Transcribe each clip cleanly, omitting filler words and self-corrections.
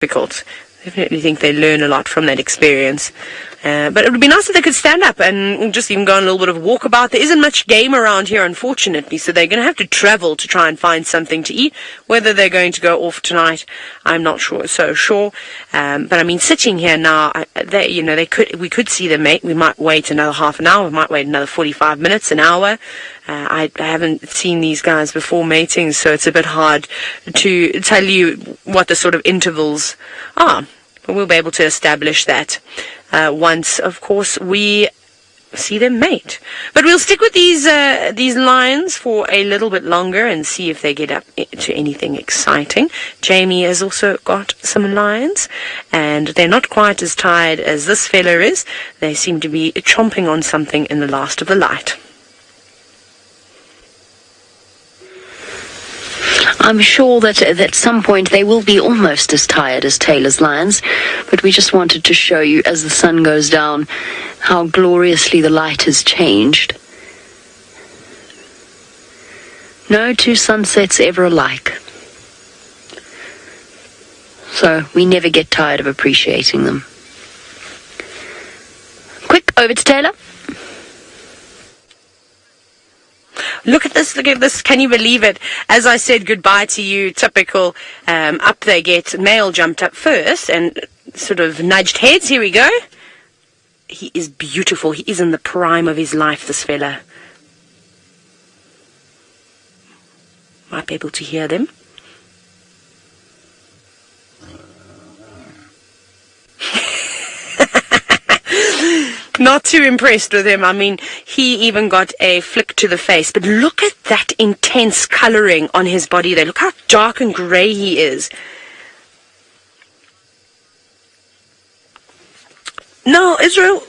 difficult. Definitely think they learn a lot from that experience. But it would be nice if they could stand up and just even go on a little bit of a walkabout. There isn't much game around here, unfortunately, so they're going to have to travel to try and find something to eat. Whether they're going to go off tonight, I'm not sure. But I mean, sitting here now, we could see them mate. We might wait another half an hour. We might wait another 45 minutes, an hour. I haven't seen these guys before mating, so it's a bit hard to tell you what the sort of intervals are. But we'll be able to establish that once, of course, we see them mate. But we'll stick with these lions for a little bit longer and see if they get up to anything exciting. Jamie has also got some lions, and they're not quite as tired as this fella is. They seem to be chomping on something in the last of the light. I'm sure that at some point they will be almost as tired as Tayla's lions, but we just wanted to show you as the sun goes down how gloriously the light has changed. No two sunsets ever alike. So we never get tired of appreciating them. Quick, over to Tayla. Look at this, look at this. Can you believe it? As I said goodbye to you, typical, up they get. Male jumped up first and sort of nudged heads. Here we go. He is beautiful. He is in the prime of his life, this fella. Might be able to hear them. Not too impressed with him. I mean, he even got a flick to the face. But look at that intense colouring on his body there. Look how dark and grey he is. No, Israel,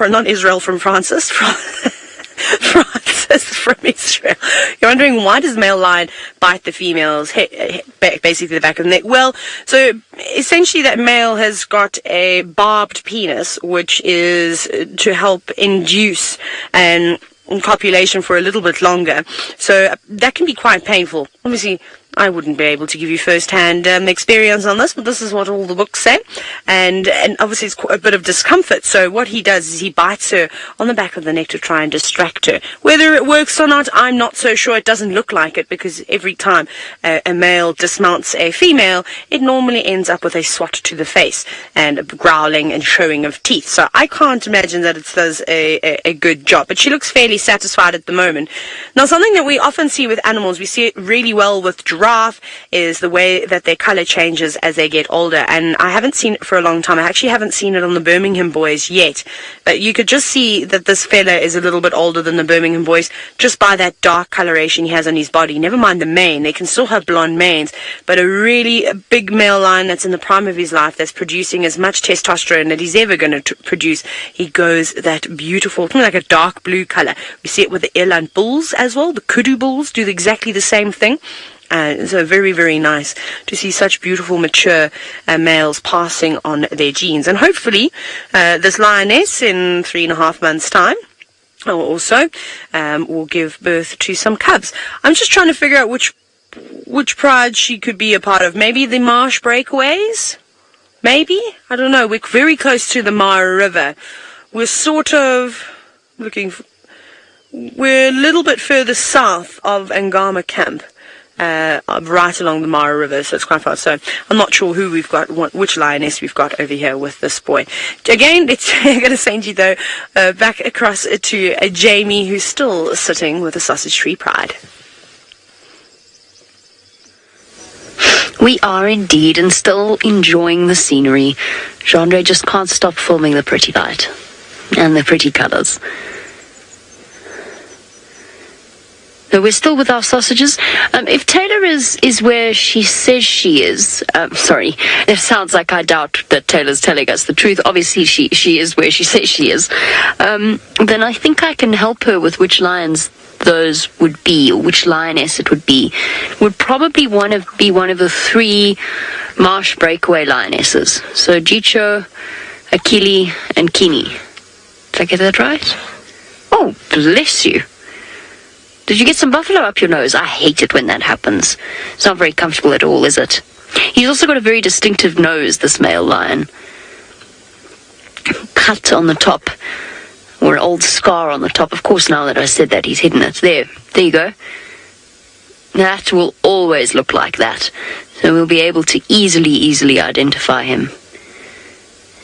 not Israel from Francis, Francis from Israel. You're wondering, why does male lion bite the female's head, basically the back of the neck? Well, so essentially that male has got a barbed penis, which is to help induce an copulation for a little bit longer. So that can be quite painful. Obviously, I wouldn't be able to give you first-hand experience on this, but this is what all the books say. And obviously it's quite a bit of discomfort. So what he does is he bites her on the back of the neck to try and distract her. Whether it works or not, I'm not so sure. It doesn't look like it, because every time a male dismounts a female, it normally ends up with a swat to the face and a growling and showing of teeth. So I can't imagine that it does a good job. But she looks fairly satisfied at the moment. Now, something that we often see with animals, we see it really well with giraffe, is the way that their color changes as they get older. And I haven't seen it for a long time. I actually haven't seen it on the Birmingham boys yet. But you could just see that this fella is a little bit older than the Birmingham boys just by that dark coloration he has on his body. Never mind the mane. They can still have blonde manes. But a really big male lion that's in the prime of his life, that's producing as much testosterone that he's ever going to produce, he goes that beautiful, like a dark blue color. We see it with the eland bulls as well. The kudu bulls do exactly the same thing. So very, very nice to see such beautiful, mature males passing on their genes. And hopefully this lioness in 3.5 months' time also will give birth to some cubs. I'm just trying to figure out which pride she could be a part of. Maybe the marsh breakaways? Maybe? I don't know. We're very close to the Mara River. We're sort of looking... We're a little bit further south of Angama camp. Right along the Mara River, so it's quite far. So I'm not sure who we've got, which lioness we've got over here with this boy. Again, I'm going to send you, though, back across to Jamie, who's still sitting with the sausage tree pride. We are indeed, and still enjoying the scenery. Genre just can't stop filming the pretty light and the pretty colours. So we're still with our sausages. If Tayla is where she says she is, sorry, it sounds like I doubt that Tayla's telling us the truth. Obviously, she is where she says she is. Then I think I can help her with which lions those would be, or which lioness it would be. Would probably be one of the 3 marsh breakaway lionesses. So Jicho, Akili, and Kini. Did I get that right? Oh, bless you. Did you get some buffalo up your nose? I hate it when that happens. It's not very comfortable at all, is it? He's also got a very distinctive nose, this male lion. Cut on the top, or an old scar on the top. Of course, now that I said that, he's hidden it. There you go. That will always look like that. So we'll be able to easily identify him.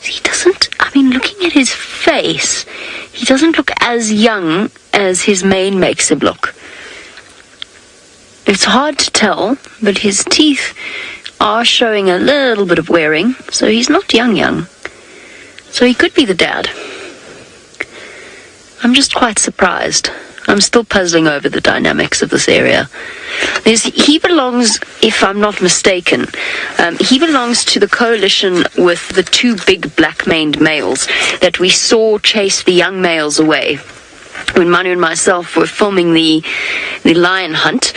He doesn't, looking at his face, he doesn't look as young as his mane makes him look. It's hard to tell, but his teeth are showing a little bit of wearing, so he's not young. So he could be the dad. I'm just quite surprised. I'm still puzzling over the dynamics of this area. He belongs, if I'm not mistaken, he belongs to the coalition with the two big black-maned males that we saw chase the young males away when Manu and myself were filming the lion hunt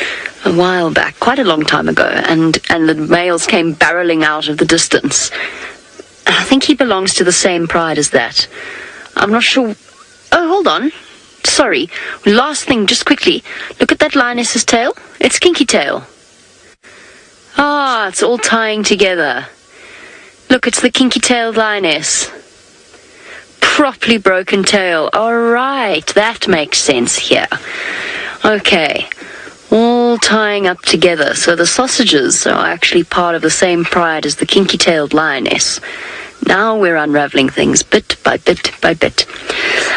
a while back, quite a long time ago, and the males came barreling out of the distance. I think he belongs to the same pride as that. I'm not sure. Oh, hold on. Sorry. Last thing, just quickly. Look at that lioness's tail. It's kinky tail. Ah, it's all tying together. Look, it's the kinky-tailed lioness. Properly broken tail. All right, that makes sense here. Okay. All tying up together. So the sausages are actually part of the same pride as the kinky-tailed lioness. Now we're unraveling things bit by bit by bit.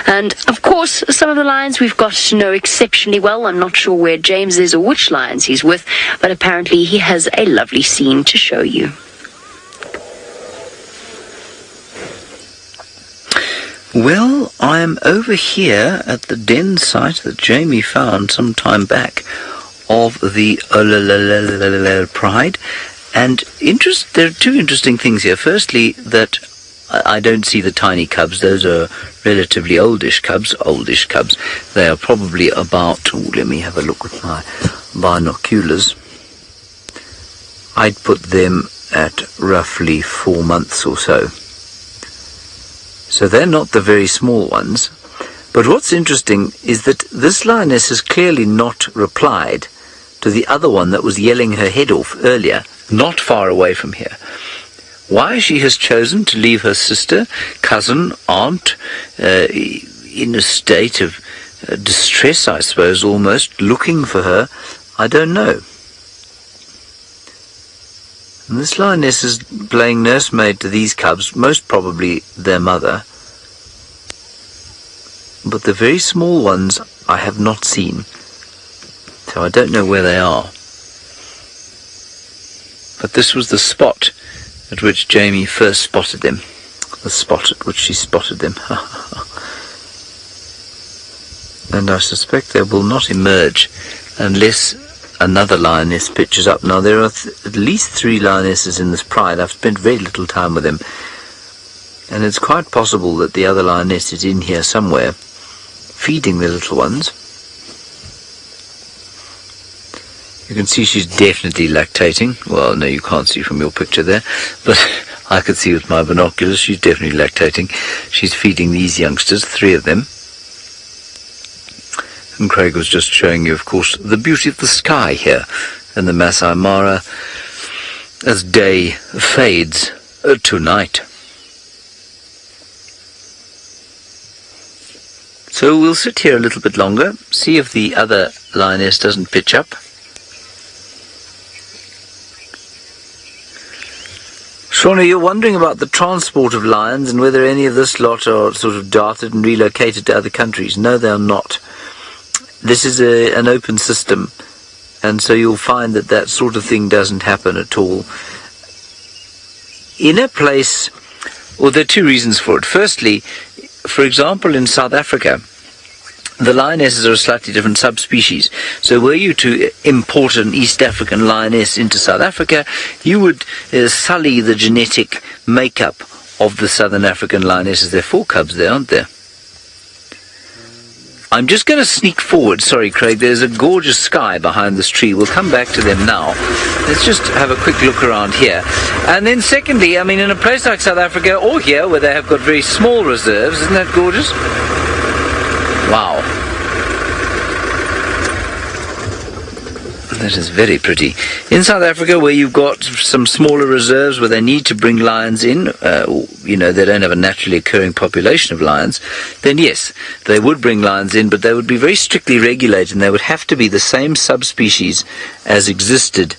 And, of course, some of the lions we've got to know exceptionally well. I'm not sure where James is or which lions he's with, but apparently he has a lovely scene to show you. Well, I'm over here at the den site that Jamie found some time back of the pride. And there are two interesting things here. Firstly, that I don't see the tiny cubs. Those are relatively oldish cubs. They are probably about, let me have a look with my binoculars. I'd put them at roughly 4 months or so. So they're not the very small ones. But what's interesting is that this lioness has clearly not replied to the other one that was yelling her head off earlier, not far away from here. Why she has chosen to leave her sister, cousin, aunt, in a state of distress, I suppose, almost, looking for her, I don't know. And this lioness is playing nursemaid to these cubs, most probably their mother. But the very small ones I have not seen, so I don't know where they are. But this was the spot at which Jamie first spotted them. The spot at which she spotted them. And I suspect they will not emerge unless another lioness pitches up. Now there are at least 3 lionesses in this pride. I've spent very little time with them. And it's quite possible that the other lioness is in here somewhere, feeding the little ones. You can see she's definitely lactating. Well, no, you can't see from your picture there, but I could see with my binoculars she's definitely lactating. She's feeding these youngsters, 3 of them. And Craig was just showing you, of course, the beauty of the sky here in the Masai Mara as day fades to night. So we'll sit here a little bit longer, see if the other lioness doesn't pitch up. Shauna, you're wondering about the transport of lions and whether any of this lot are sort of darted and relocated to other countries. No, they are not. This is an open system, and so you'll find that that sort of thing doesn't happen at all. In a place, well, there are 2 reasons for it. Firstly, for example, in South Africa, the lionesses are a slightly different subspecies. So were you to import an East African lioness into South Africa, you would sully the genetic makeup of the Southern African lionesses. There are 4 cubs there, aren't there? I'm just going to sneak forward. Sorry, Craig, there's a gorgeous sky behind this tree. We'll come back to them now. Let's just have a quick look around here. And then secondly, I mean, in a place like South Africa, or here, where they have got very small reserves, isn't that gorgeous? Wow. that is very pretty. In South Africa, where you've got some smaller reserves where they need to bring lions in, they don't have a naturally occurring population of lions, then yes, they would bring lions in, but they would be very strictly regulated, and they would have to be the same subspecies as existed,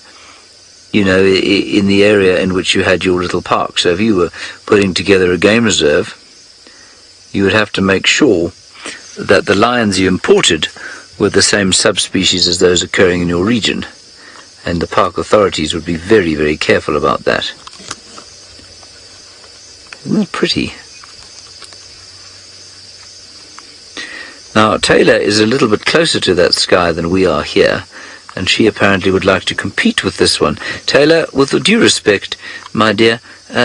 in the area in which you had your little park. So if you were putting together a game reserve, you would have to make sure that the lions you imported were the same subspecies as those occurring in your region, and the park authorities would be very, very careful about that. Isn't that pretty? Now, Tayla is a little bit closer to that sky than we are here, and she apparently would like to compete with this one. Tayla, with due respect, my dear,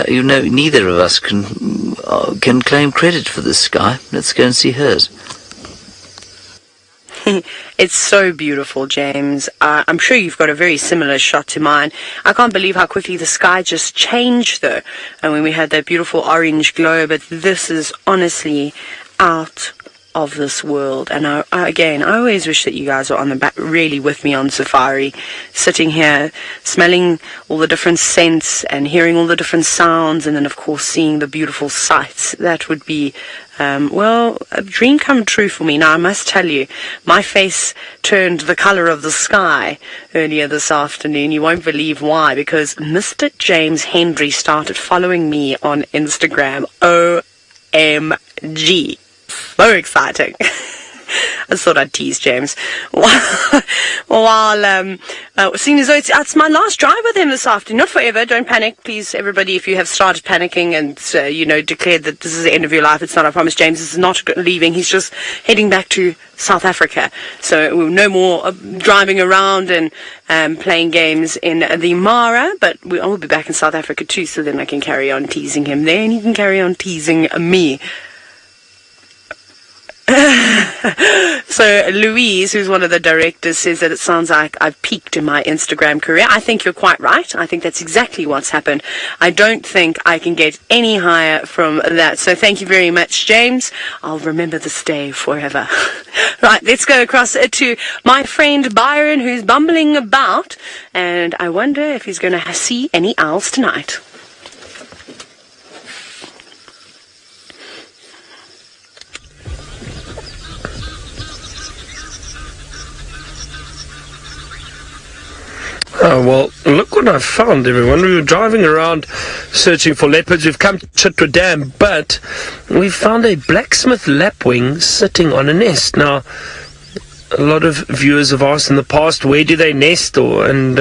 neither of us can claim credit for this sky. Let's go and see hers. It's so beautiful, James. I'm sure you've got a very similar shot to mine. I can't believe how quickly the sky just changed, though, and when we had that beautiful orange glow. But this is honestly out of this world. And I always wish that you guys were on the back, really with me on safari, sitting here, smelling all the different scents and hearing all the different sounds, and then, of course, seeing the beautiful sights. That would be a dream come true for me. Now, I must tell you, my face turned the color of the sky earlier this afternoon. You won't believe why, because Mr. James Hendry started following me on Instagram. OMG. So exciting. I just thought I'd tease James. Seeing as though it's my last drive with him this afternoon. Not forever, don't panic. Please, everybody, if you have started panicking and, declared that this is the end of your life, it's not, I promise. James is not leaving. He's just heading back to South Africa. So no more driving around and playing games in the Mara, but I will be back in South Africa too, so then I can carry on teasing him there, and he can carry on teasing me. So Louise, who's one of the directors, says that it sounds like I've peaked in my Instagram career. I think you're quite right. I think that's exactly what's happened. I don't think I can get any higher from that. So thank you very much, James. I'll remember this day forever. Right, let's go across to my friend Byron, who's bumbling about, and I wonder if he's going to see any owls tonight. Oh, well, look what I found, everyone. We were driving around searching for leopards. We've come to Chitwa Dam, but we found a black-smith lapwing sitting on a nest. Now, a lot of viewers have asked in the past, where do they nest, and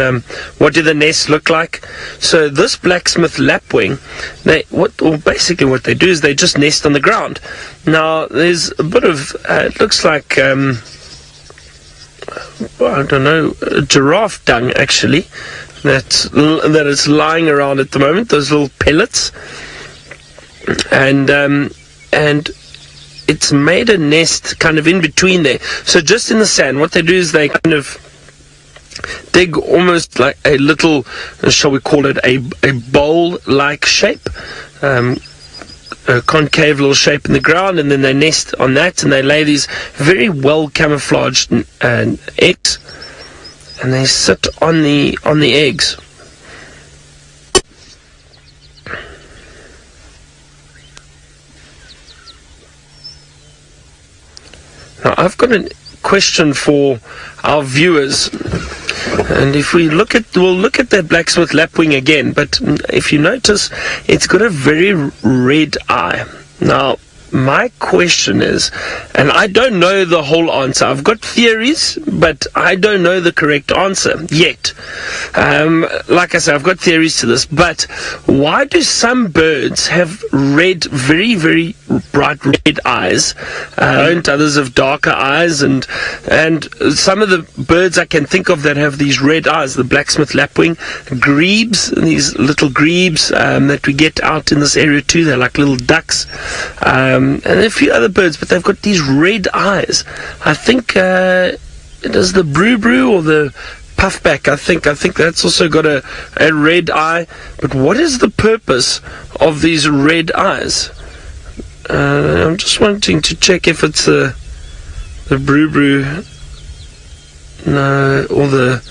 what do the nests look like? So this black-smith lapwing, basically what they do is they just nest on the ground. Now, there's a bit of, it looks like, I don't know, giraffe dung, actually, that is lying around at the moment, those little pellets, and it's made a nest kind of in between there. So just in the sand, what they do is they kind of dig almost like a little, shall we call it, a bowl-like shape, a concave little shape in the ground, and then they nest on that, and they lay these very well camouflaged eggs, and they sit on the eggs. Now, I've got a question for our viewers, and if we'll look at that black-smith lapwing again, but if you notice, it's got a very red eye. Now, my question is, and I don't know the whole answer, I've got theories, but I don't know the correct answer yet. Like I said, I've got theories to this, but why do some birds have red, very, very bright red eyes, and others have darker eyes, and some of the birds I can think of that have these red eyes, the black-smith lapwing, grebes, these little grebes that we get out in this area too, they're like little ducks, and a few other birds, but they've got these red eyes. I think it is the brew or the puffback. I think that's also got a red eye. But what is the purpose of these red eyes? I'm just wanting to check if it's the brew, no, or the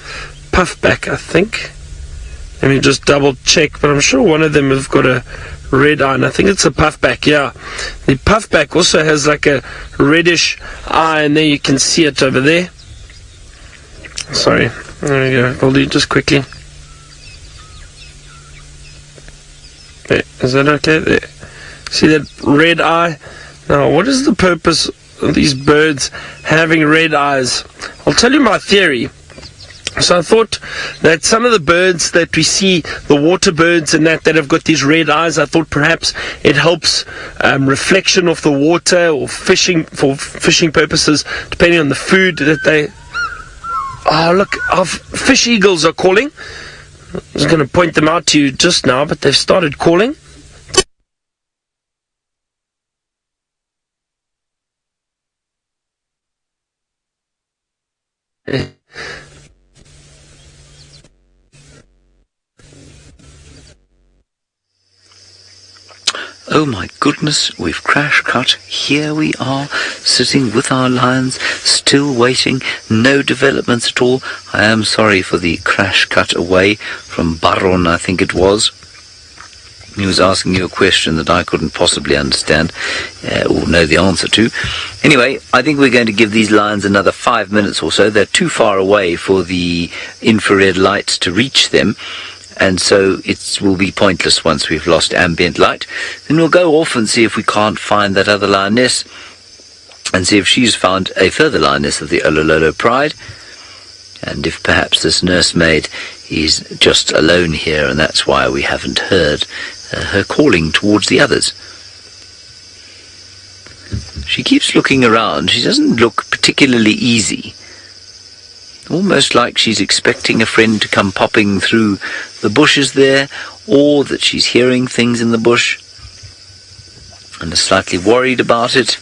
puffback, I think. Let me just double check, but I'm sure one of them have got a red eye, and I think it's a puffback, yeah. The puffback also has like a reddish eye, and there you can see it over there. Sorry, there we go. I'll do it just quickly. There, is that okay? There. See that red eye? Now, what is the purpose of these birds having red eyes? I'll tell you my theory. So I thought that some of the birds that we see, the water birds and that have got these red eyes, I thought perhaps it helps reflection of the water, or fishing, for fishing purposes, depending on the food that they... Oh, look, our fish eagles are calling. I was going to point them out to you just now, but they've started calling. Oh my goodness, we've crash cut. Here we are, sitting with our lions, still waiting, no developments at all. I am sorry for the crash cut away from Byron, I think it was. He was asking you a question that I couldn't possibly understand or know the answer to. Anyway, I think we're going to give these lions another 5 minutes or so. They're too far away for the infrared lights to reach them, and so it will be pointless once we've lost ambient light. Then we'll go off and see if we can't find that other lioness, and see if she's found a further lioness of the Olololo pride, and if perhaps this nursemaid is just alone here, and that's why we haven't heard her calling towards the others. She keeps looking around. She doesn't look particularly easy. Almost like she's expecting a friend to come popping through the bushes there, or that she's hearing things in the bush and is slightly worried about it.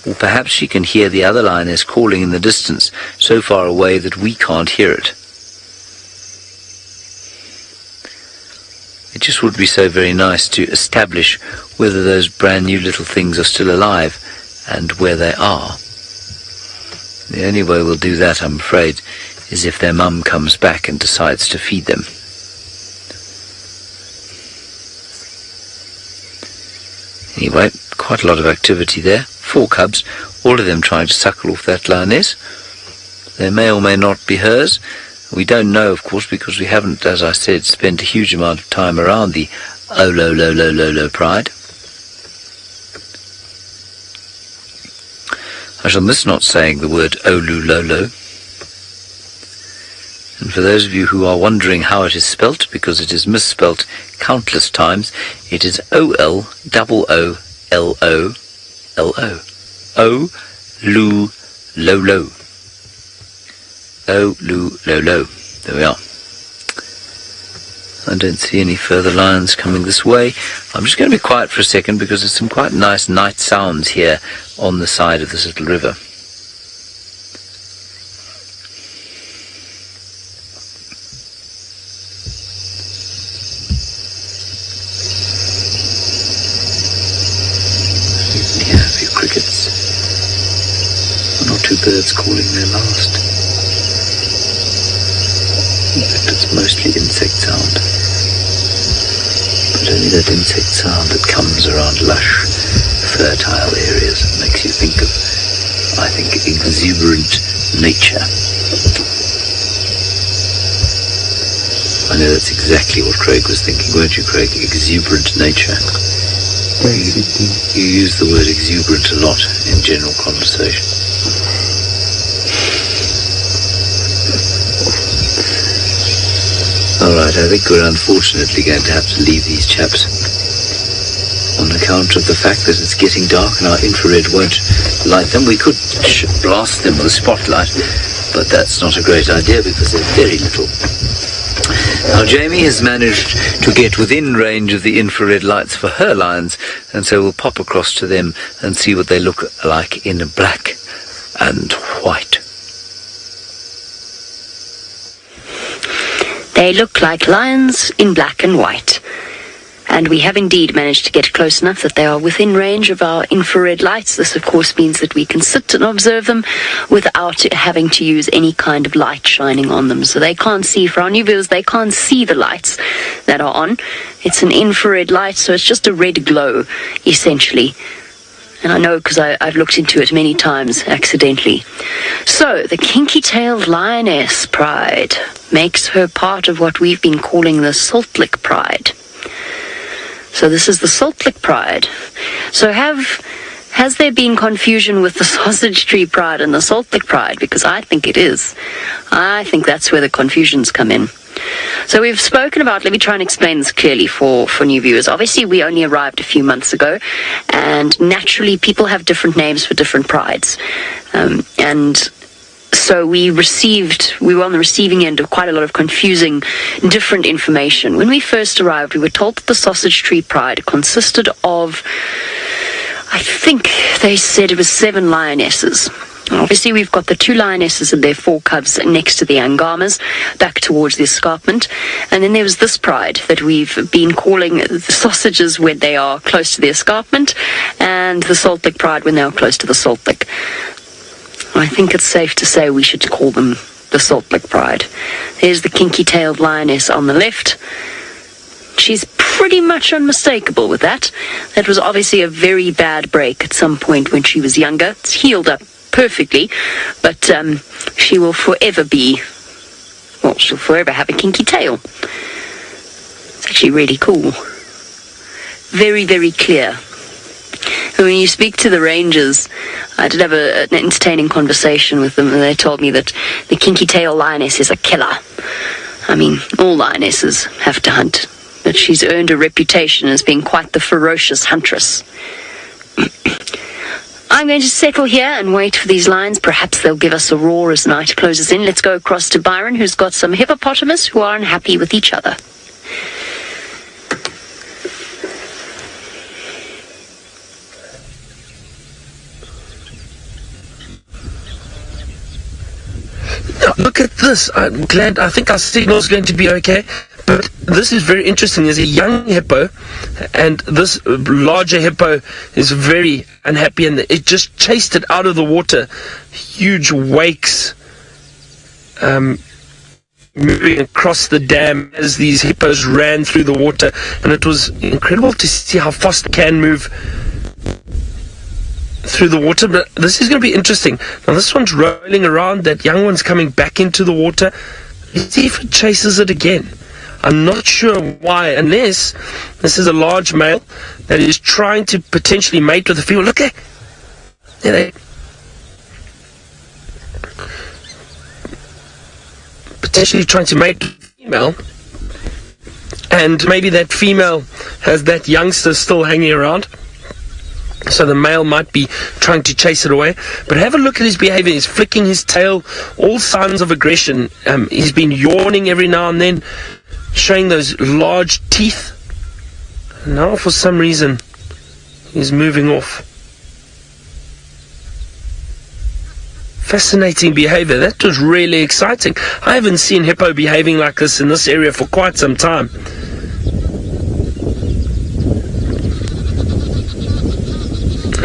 Or perhaps she can hear the other lioness calling in the distance, so far away that we can't hear it. It just would be so very nice to establish whether those brand new little things are still alive and where they are. The only way we'll do that, I'm afraid, is if their mum comes back and decides to feed them. Anyway, quite a lot of activity there. 4 cubs, all of them trying to suckle off that lioness. They may or may not be hers. We don't know, of course, because we haven't, as I said, spent a huge amount of time around the Olololo pride. I shall miss not saying the word Olulolo. And for those of you who are wondering how it is spelt, because it is misspelt countless times, it is O-L-O-O-L-O. O-Lu-Lo-Lo. O-Lu-Lo-Lo. There we are. I don't see any further lions coming this way. I'm just going to be quiet for a second because there's some quite nice night sounds here on the side of this little river. Yeah, a few crickets. 1 or 2 birds calling their last. In fact, it's mostly insect sound. But only that insect sound that comes around lush, fertile areas and makes you think of, I think, exuberant nature. I know that's exactly what Craig was thinking, weren't you, Craig? Exuberant nature. You use the word exuberant a lot in general conversation. Alright, I think we're unfortunately going to have to leave these chaps on account of the fact that it's getting dark and our infrared won't light them. We could blast them with a spotlight, but that's not a great idea because they're very little. Now Jamie has managed to get within range of the infrared lights for her lions, and so we'll pop across to them and see what they look like in black and white. They look like lions in black and white. And we have indeed managed to get close enough that they are within range of our infrared lights. This, of course, means that we can sit and observe them without having to use any kind of light shining on them. So they can't see, for our new viewers, they can't see the lights that are on. It's an infrared light, so it's just a red glow, essentially. And I know because I've looked into it many times accidentally. So, the kinky-tailed lioness pride makes her part of what we've been calling the salt lick pride. So this is the salt lick pride. So has there been confusion with the sausage tree pride and the salt lick pride? Because I think it is. I think that's where the confusions come in. So we've spoken about, let me try and explain this clearly for new viewers. Obviously, we only arrived a few months ago, and naturally people have different names for different prides. And so we were on the receiving end of quite a lot of confusing, different information. When we first arrived, we were told that the sausage tree pride consisted of, I think they said it was 7 lionesses. Obviously, we've got the 2 lionesses and their 4 cubs next to the Angamas, back towards the escarpment. And then there was this pride that we've been calling the sausages when they are close to the escarpment, and the salt lick pride when they are close to the salt lick. I think it's safe to say we should call them the salt lick pride. There's the kinky-tailed lioness on the left. She's pretty much unmistakable with that. That was obviously a very bad break at some point when she was younger. It's healed up perfectly, but she will forever she'll forever have a kinky tail. It's actually really cool. Very, very clear. And when you speak to the rangers, I did have an entertaining conversation with them, and they told me that the kinky tail lioness is a killer. I mean, all lionesses have to hunt, but she's earned a reputation as being quite the ferocious huntress. I'm going to settle here and wait for these lions. Perhaps they'll give us a roar as night closes in. Let's go across to Byron, who's got some hippopotamus who are unhappy with each other. Look at this. I'm glad. I think our signal is going to be okay. But this is very interesting. There's a young hippo, and this larger hippo is very unhappy, and it just chased it out of the water. Huge wakes moving across the dam as these hippos ran through the water. And it was incredible to see how fast it can move through the water. But this is going to be interesting. Now this one's rolling around. That young one's coming back into the water. Let's see if it chases it again. I'm not sure why, unless this is a large male that is trying to potentially mate with a female. Look at there, potentially trying to mate with a female, and maybe that female has that youngster still hanging around. So the male might be trying to chase it away. But have a look at his behavior. He's flicking his tail, all signs of aggression. He's been yawning every now and then, showing those large teeth. And now for some reason he's moving off. Fascinating behavior. That was really exciting. I haven't seen hippo behaving like this in this area for quite some time.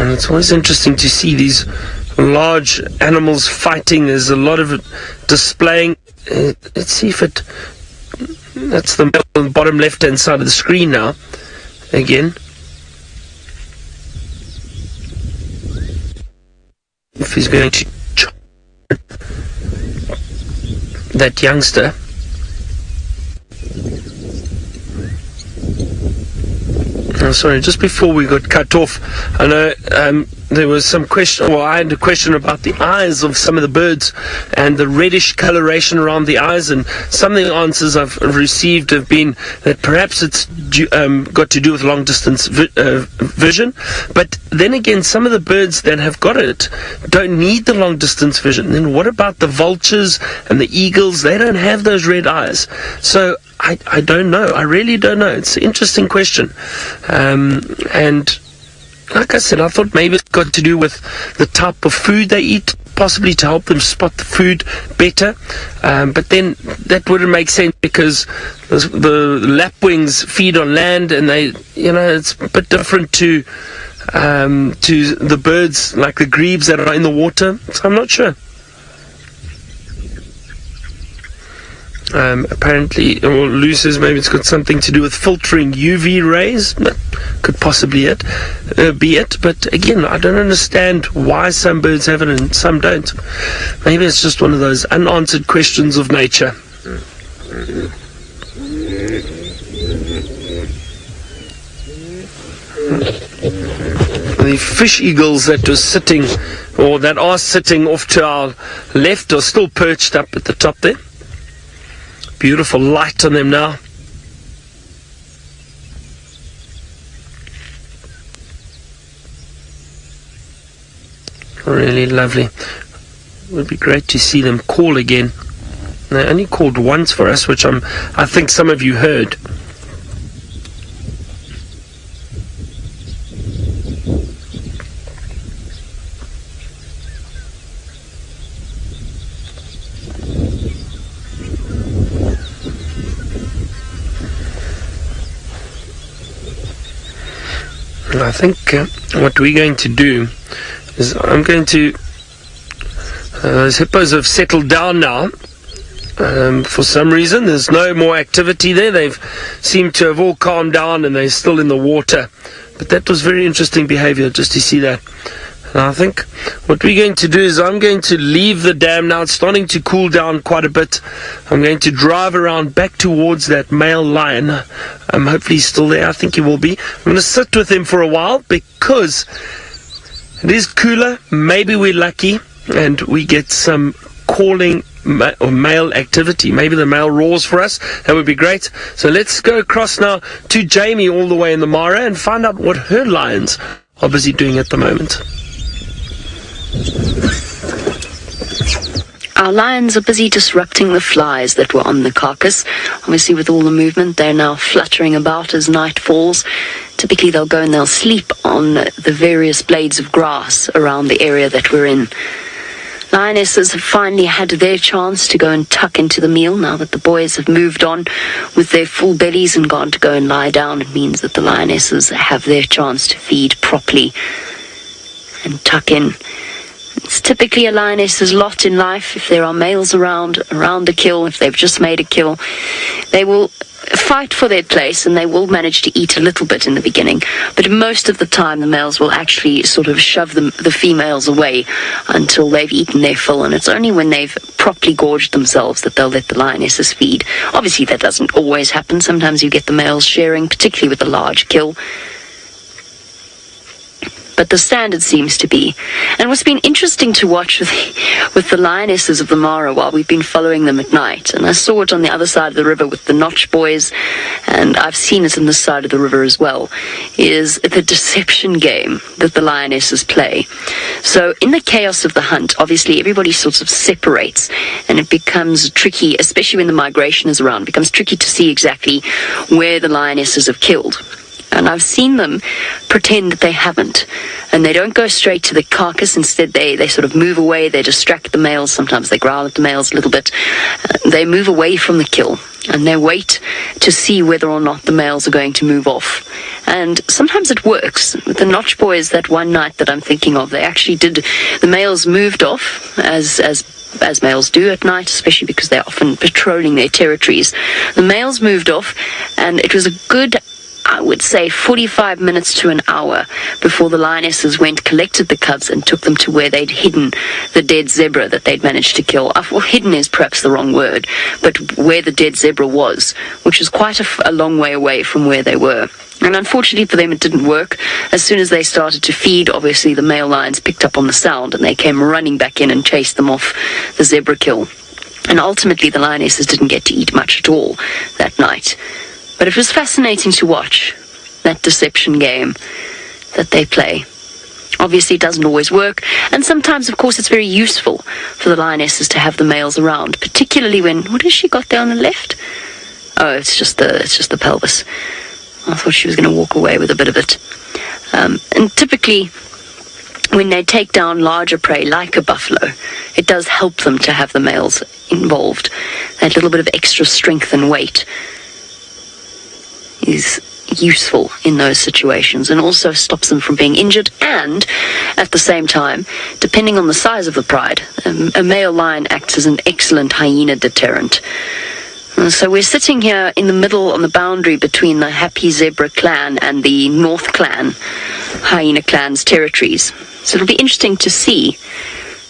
And it's always interesting to see these large animals fighting. There's a lot of it displaying. Let's see if it... That's the bottom left-hand side of the screen now. Again. If he's going to chop that youngster. Oh, sorry, just before we got cut off, I know there was some question, well, I had a question about the eyes of some of the birds and the reddish coloration around the eyes, and some of the answers I've received have been that perhaps it's got to do with long distance vision, but then again, some of the birds that have got it don't need the long distance vision. Then what about the vultures and the eagles? They don't have those red eyes. So I don't know. I really don't know. It's an interesting question. And like I said, I thought maybe it's got to do with the type of food they eat, possibly to help them spot the food better. But then that wouldn't make sense because the lapwings feed on land, and they, it's a bit different to the birds like the grebes that are in the water. So I'm not sure. Apparently, or Lou says maybe it's got something to do with filtering UV rays. That could possibly be it. But again, I don't understand why some birds have it and some don't. Maybe it's just one of those unanswered questions of nature. The fish eagles that are sitting off to our left are still perched up at the top there. Beautiful light on them now. Really lovely. It would be great to see them call again. They only called once for us, which I think some of you heard. I think what we're going to do is those hippos have settled down now. For some reason, there's no more activity there. They've seemed to have all calmed down and they're still in the water. But that was very interesting behavior, just to see that. And I think what we're going to do is I'm going to leave the dam now. It's starting to cool down quite a bit. I'm going to drive around back towards that male lion. Hopefully he's still there. I think he will be. I'm going to sit with him for a while because it is cooler. Maybe we're lucky and we get some calling or male activity. Maybe the male roars for us. That would be great. So let's go across now to Jamie all the way in the Mara and find out what her lions are busy doing at the moment. Our lions are busy disrupting the flies that were on the carcass. Obviously, with all the movement, they're now fluttering about as night falls. Typically, they'll go and they'll sleep on the various blades of grass around the area that we're in. Lionesses have finally had their chance to go and tuck into the meal now that the boys have moved on with their full bellies and gone to go and lie down. It means that the lionesses have their chance to feed properly and tuck in. It's typically a lioness's lot in life. If there are males around a kill, if they've just made a kill, they will fight for their place and they will manage to eat a little bit in the beginning. But most of the time, the males will actually sort of shove the females away until they've eaten their fill. And it's only when they've properly gorged themselves that they'll let the lionesses feed. Obviously, that doesn't always happen. Sometimes you get the males sharing, particularly with a large kill. But the standard seems to be. And what's been interesting to watch with the lionesses of the Mara while we've been following them at night, and I saw it on the other side of the river with the notch boys, and I've seen it on this side of the river as well, is the deception game that the lionesses play. So in the chaos of the hunt, obviously everybody sort of separates, and it becomes tricky, especially when the migration is around, it becomes tricky to see exactly where the lionesses have killed. And I've seen them pretend that they haven't. And they don't go straight to the carcass. Instead, they sort of move away. They distract the males. Sometimes they growl at the males a little bit. They move away from the kill. And they wait to see whether or not the males are going to move off. And sometimes it works. With the notch boys, that one night that I'm thinking of, they actually did. The males moved off, as males do at night, especially because they're often patrolling their territories. The males moved off, and it was a good, I would say, 45 minutes to an hour before the lionesses went, collected the cubs, and took them to where they'd hidden the dead zebra that they'd managed to kill. Well, hidden is perhaps the wrong word, but where the dead zebra was, which was quite a long way away from where they were. And unfortunately for them, it didn't work. As soon as they started to feed, obviously the male lions picked up on the sound, and they came running back in and chased them off the zebra kill. And ultimately, the lionesses didn't get to eat much at all that night. But it was fascinating to watch that deception game that they play. Obviously, it doesn't always work, and sometimes, of course, it's very useful for the lionesses to have the males around, particularly when, what has she got there on the left? Oh, it's just the pelvis. I thought she was going to walk away with a bit of it. And typically, when they take down larger prey like a buffalo, it does help them to have the males involved. That little bit of extra strength and weight is useful in those situations, and also stops them from being injured. And at the same time, depending on the size of the pride, a male lion acts as an excellent hyena deterrent. So we're sitting here in the middle on the boundary between the Happy Zebra clan and the North Clan, Hyena clan's territories. So it'll be interesting to see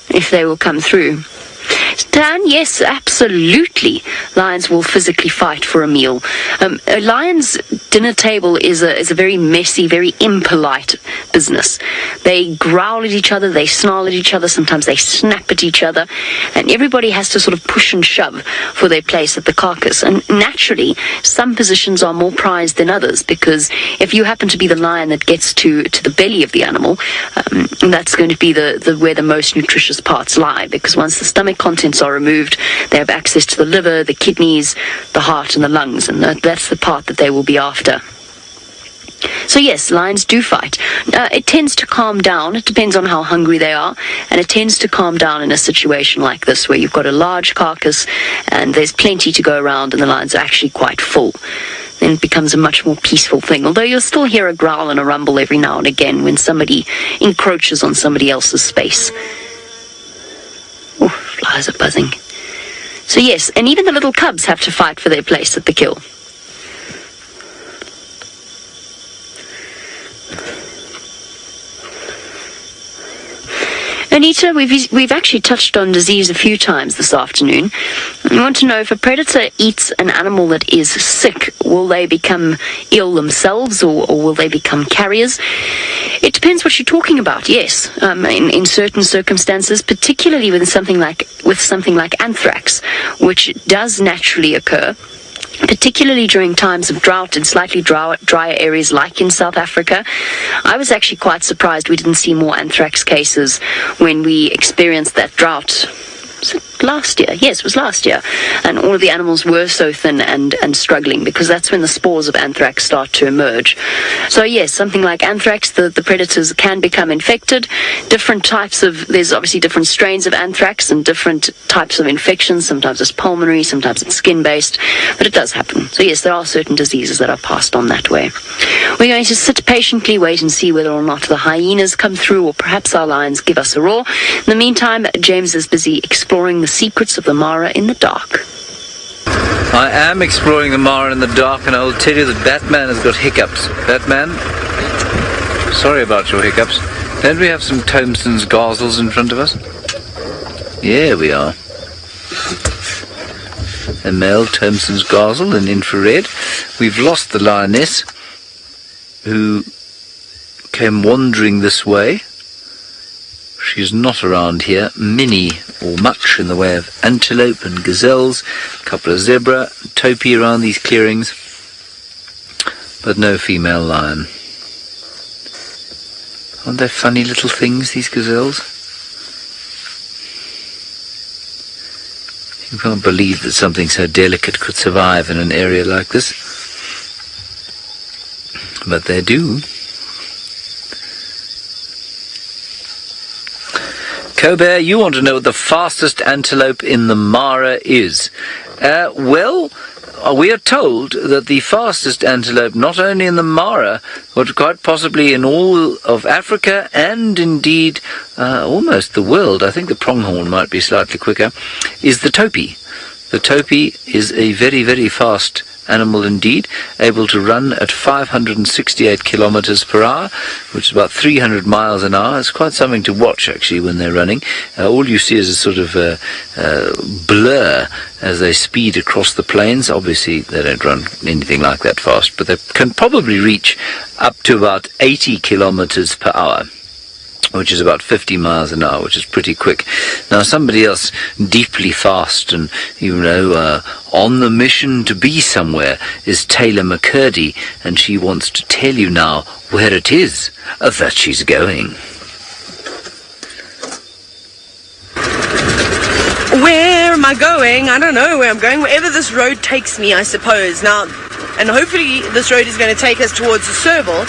if they will come through. Dan, yes, absolutely. Lions will physically fight for a meal. A lion's dinner table is a very messy, very impolite business. They growl at each other, they snarl at each other, sometimes they snap at each other, and everybody has to sort of push and shove for their place at the carcass. And naturally, some positions are more prized than others, because if you happen to be the lion that gets to the belly of the animal, that's going to be where the most nutritious parts lie, because once the stomach contents are removed, they have access to the liver, the kidneys, the heart, and the lungs, and that's the part that they will be after. So yes, lions do fight. It tends to calm down. It depends on how hungry they are, and it tends to calm down in a situation like this, where you've got a large carcass and there's plenty to go around and the lions are actually quite full. Then it becomes a much more peaceful thing, although you'll still hear a growl and a rumble every now and again when somebody encroaches on somebody else's space. Oh, flies are buzzing. So yes, and even the little cubs have to fight for their place at the kill. Anita, we've actually touched on disease a few times this afternoon. We want to know, if a predator eats an animal that is sick, will they become ill themselves, or will they become carriers? It depends what you're talking about, yes. In certain circumstances, particularly with something like anthrax, which does naturally occur, particularly during times of drought in slightly drier areas like in South Africa. I was actually quite surprised we didn't see more anthrax cases when we experienced that drought. Was it last year? Yes, it was last year. And all of the animals were so thin and struggling, because that's when the spores of anthrax start to emerge. So yes, something like anthrax, the predators can become infected. There's obviously different strains of anthrax and different types of infections. Sometimes it's pulmonary, sometimes it's skin-based, but it does happen. So yes, there are certain diseases that are passed on that way. We're going to sit patiently, wait and see whether or not the hyenas come through, or perhaps our lions give us a roar. In the meantime, James is busy exploring the secrets of the Mara in the dark. I am exploring the Mara in the dark, and I will tell you that Batman has got hiccups. Batman, sorry about your hiccups. Don't we have some Thomson's Gazelles in front of us? Yeah, we are. A male Thomson's Gazelle in infrared. We've lost the lioness, who came wandering this way. She's not around here. Many or much in the way of antelope and gazelles, a couple of zebra, topi around these clearings, but no female lion. Aren't they funny little things, these gazelles? You can't believe that something so delicate could survive in an area like this, but they do. Kobear, you want to know what the fastest antelope in the Mara is. Well, we are told that the fastest antelope, not only in the Mara, but quite possibly in all of Africa, and indeed almost the world, I think the pronghorn might be slightly quicker, is the topi. The topi is a very, very fast animal indeed, able to run at 568 kilometers per hour, which is about 300 miles an hour. It's quite something to watch, actually, when they're running. All you see is a sort of blur as they speed across the plains. Obviously, they don't run anything like that fast, but they can probably reach up to about 80 kilometers per hour, which is about 50 miles an hour, which is pretty quick. Now, somebody else deeply fast and, on the mission to be somewhere is Tayla McCurdy, and she wants to tell you now where it is that she's going. Where am I going? I don't know where I'm going. Wherever this road takes me, I suppose. Now, and hopefully this road is going to take us towards the serval,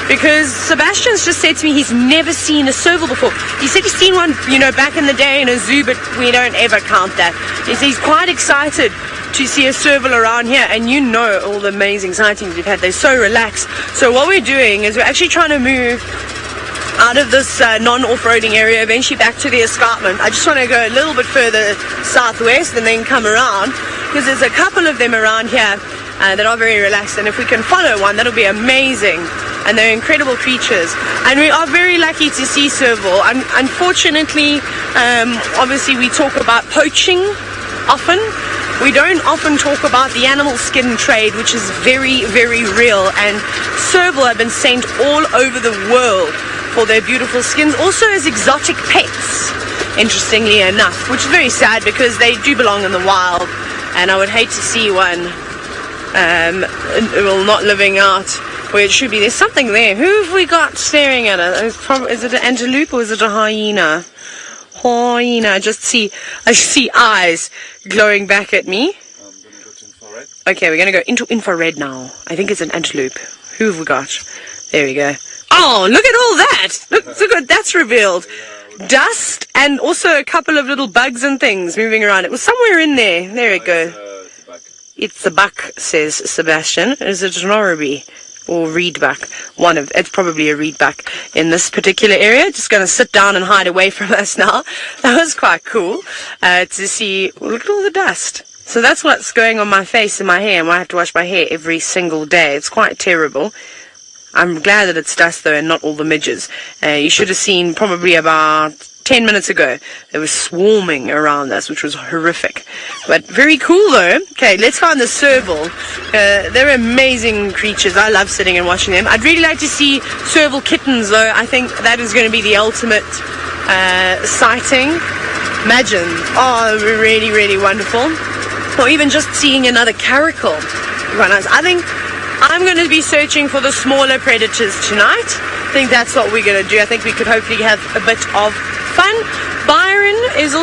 because Sebastian's just said to me he's never seen a serval before. He said he's seen one, you know, back in the day in a zoo, but we don't ever count that. He said he's quite excited to see a serval around here, and you know all the amazing sightings we've had. They're so relaxed. So what we're doing is we're actually trying to move out of this non-off-roading area, eventually back to the escarpment. I just want to go a little bit further southwest and then come around, because there's a couple of them around here that are very relaxed, and if we can follow one, that'll be amazing. And they're incredible creatures, and we are very lucky to see serval. Unfortunately, obviously we talk about poaching often. We don't often talk about the animal skin trade, which is very, very real, and serval have been sent all over the world for their beautiful skins, also as exotic pets, interestingly enough, which is very sad because they do belong in the wild, and I would hate to see one not living out where it should be. There's something there. Who have we got staring at us? Is it an antelope or is it a hyena? Hyena. I see eyes glowing back at me. Okay, we're going to go into infrared now. I think it's an antelope. Who have we got? There we go. Oh, look at all that. Look what that's revealed. Dust and also a couple of little bugs and things moving around. It was somewhere in there. There we go. It's a buck, says Sebastian. Is it an oribi or reedbuck? It's probably a reedbuck in this particular area. Just going to sit down and hide away from us now. That was quite cool to see. Look at all the dust. So that's what's going on my face and my hair. I have to wash my hair every single day. It's quite terrible. I'm glad that it's dust though and not all the midges. You should have seen probably about 10 minutes ago. They were swarming around us, which was horrific. But very cool though. Okay, let's find the serval. They're amazing creatures. I love sitting and watching them. I'd really like to see serval kittens though. I think that is going to be the ultimate sighting. Imagine. Oh, really, really wonderful. Or even just seeing another caracal. Quite nice. I think I'm going to be searching for the smaller predators tonight. I think that's what we're going to do. I think we could hopefully have a bit of fun. Byron is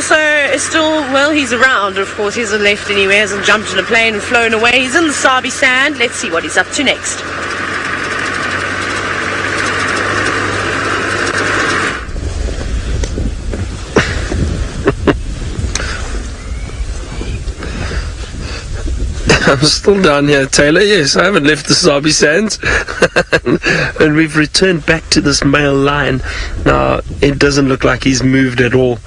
still, well, he's around, of course. He hasn't left anywhere, hasn't jumped in a plane and flown away. He's in the Sabi sand. Let's see what he's up to next. I'm still down here, Tayla. Yes, I haven't left the Sabi sands. And we've returned back to this male lion. Now, it doesn't look like he's moved at all.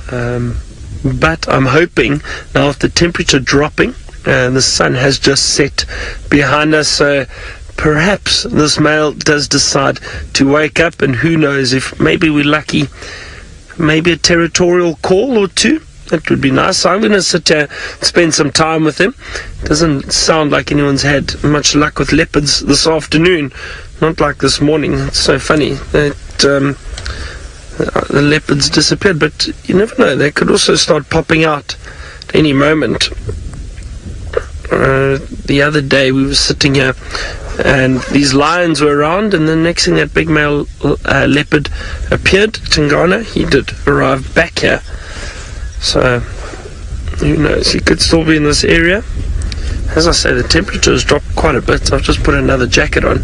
But I'm hoping, now with the temperature dropping, and the sun has just set behind us, so perhaps this male does decide to wake up, and who knows, if maybe we're lucky, maybe a territorial call or two. That would be nice. So I'm going to sit here and spend some time with him. Doesn't sound like anyone's had much luck with leopards this afternoon. Not like this morning. It's so funny that the leopards disappeared. But you never know. They could also start popping out at any moment. The other day we were sitting here and these lions were around, and the next thing that big male leopard appeared. Tangana, he did arrive back here. So, who knows, he could still be in this area. As I say, the temperature has dropped quite a bit. I've just put another jacket on.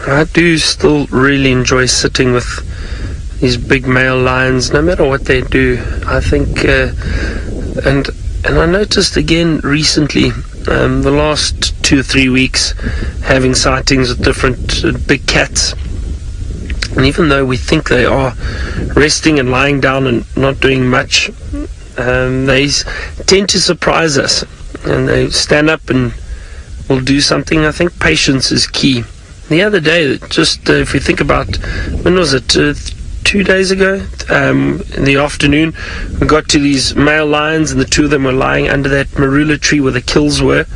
I do still really enjoy sitting with these big male lions, no matter what they do. I think, and I noticed again recently, the last 2 or 3 weeks, having sightings with different big cats. And even though we think they are resting and lying down and not doing much, they tend to surprise us. And they stand up and will do something. I think patience is key. The other day, just if you think about, when was it? 2 days ago, in the afternoon, we got to these male lions, and the two of them were lying under that marula tree where the kills were,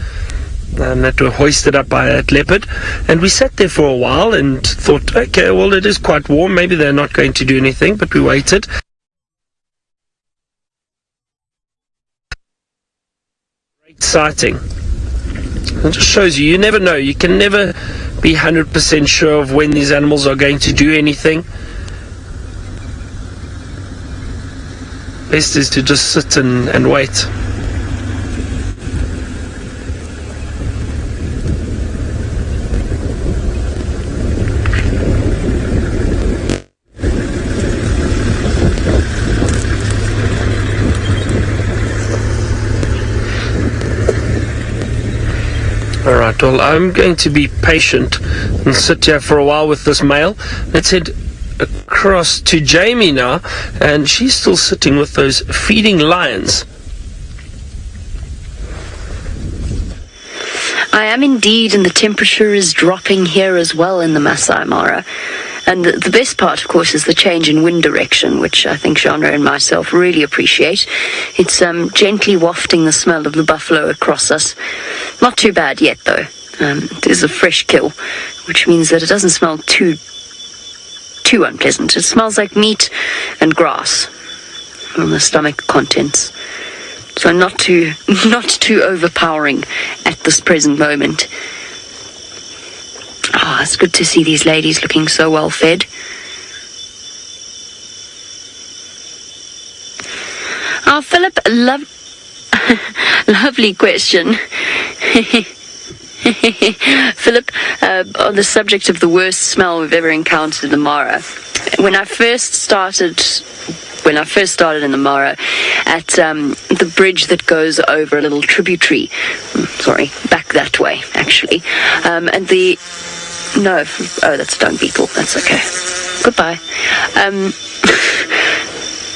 that were hoisted up by that leopard. And we sat there for a while and thought, okay, well, it is quite warm, maybe they're not going to do anything, but we waited. Great sighting. It just shows you never know. You can never be 100% sure of when these animals are going to do anything. Best is to just sit and wait. Alright, well, I'm going to be patient and sit here for a while with this male. Let's head across to Jamie now, and she's still sitting with those feeding lions. I am indeed, and the temperature is dropping here as well in the Masai Mara. And the best part, of course, is the change in wind direction, which I think Genre and myself really appreciate. It's gently wafting the smell of the buffalo across us. Not too bad yet, though. It is a fresh kill, which means that it doesn't smell too unpleasant. It smells like meat and grass on the stomach contents. So not too overpowering at this present moment. Ah, it's good to see these ladies looking so well fed. Oh, Philip, lovely question. Philip, on the subject of the worst smell we've ever encountered in the Mara. When I first started in the Mara, at the bridge that goes over a little tributary, back that way, actually, that's a dung beetle, that's okay. Goodbye.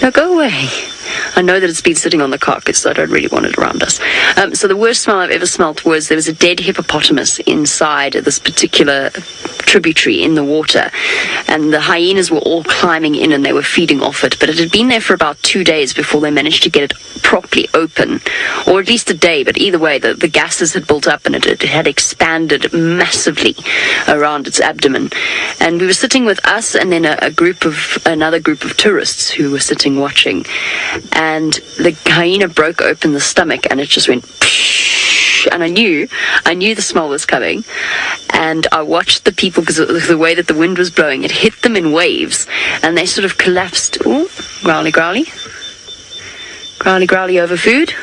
No, go away. I know that it's been sitting on the carcass, so I don't really want it around us. So the worst smell I've ever smelt was there was a dead hippopotamus inside this particular tributary in the water, and the hyenas were all climbing in and they were feeding off it, but it had been there for about 2 days before they managed to get it properly open, or at least a day, but either way the gases had built up and it had expanded massively around its abdomen. And we were sitting with us and then another group of tourists who were sitting watching, and the hyena broke open the stomach and it just went psh, and I knew the smell was coming, and I watched the people, because the way that the wind was blowing, it hit them in waves and they sort of collapsed. Ooh, growly over food.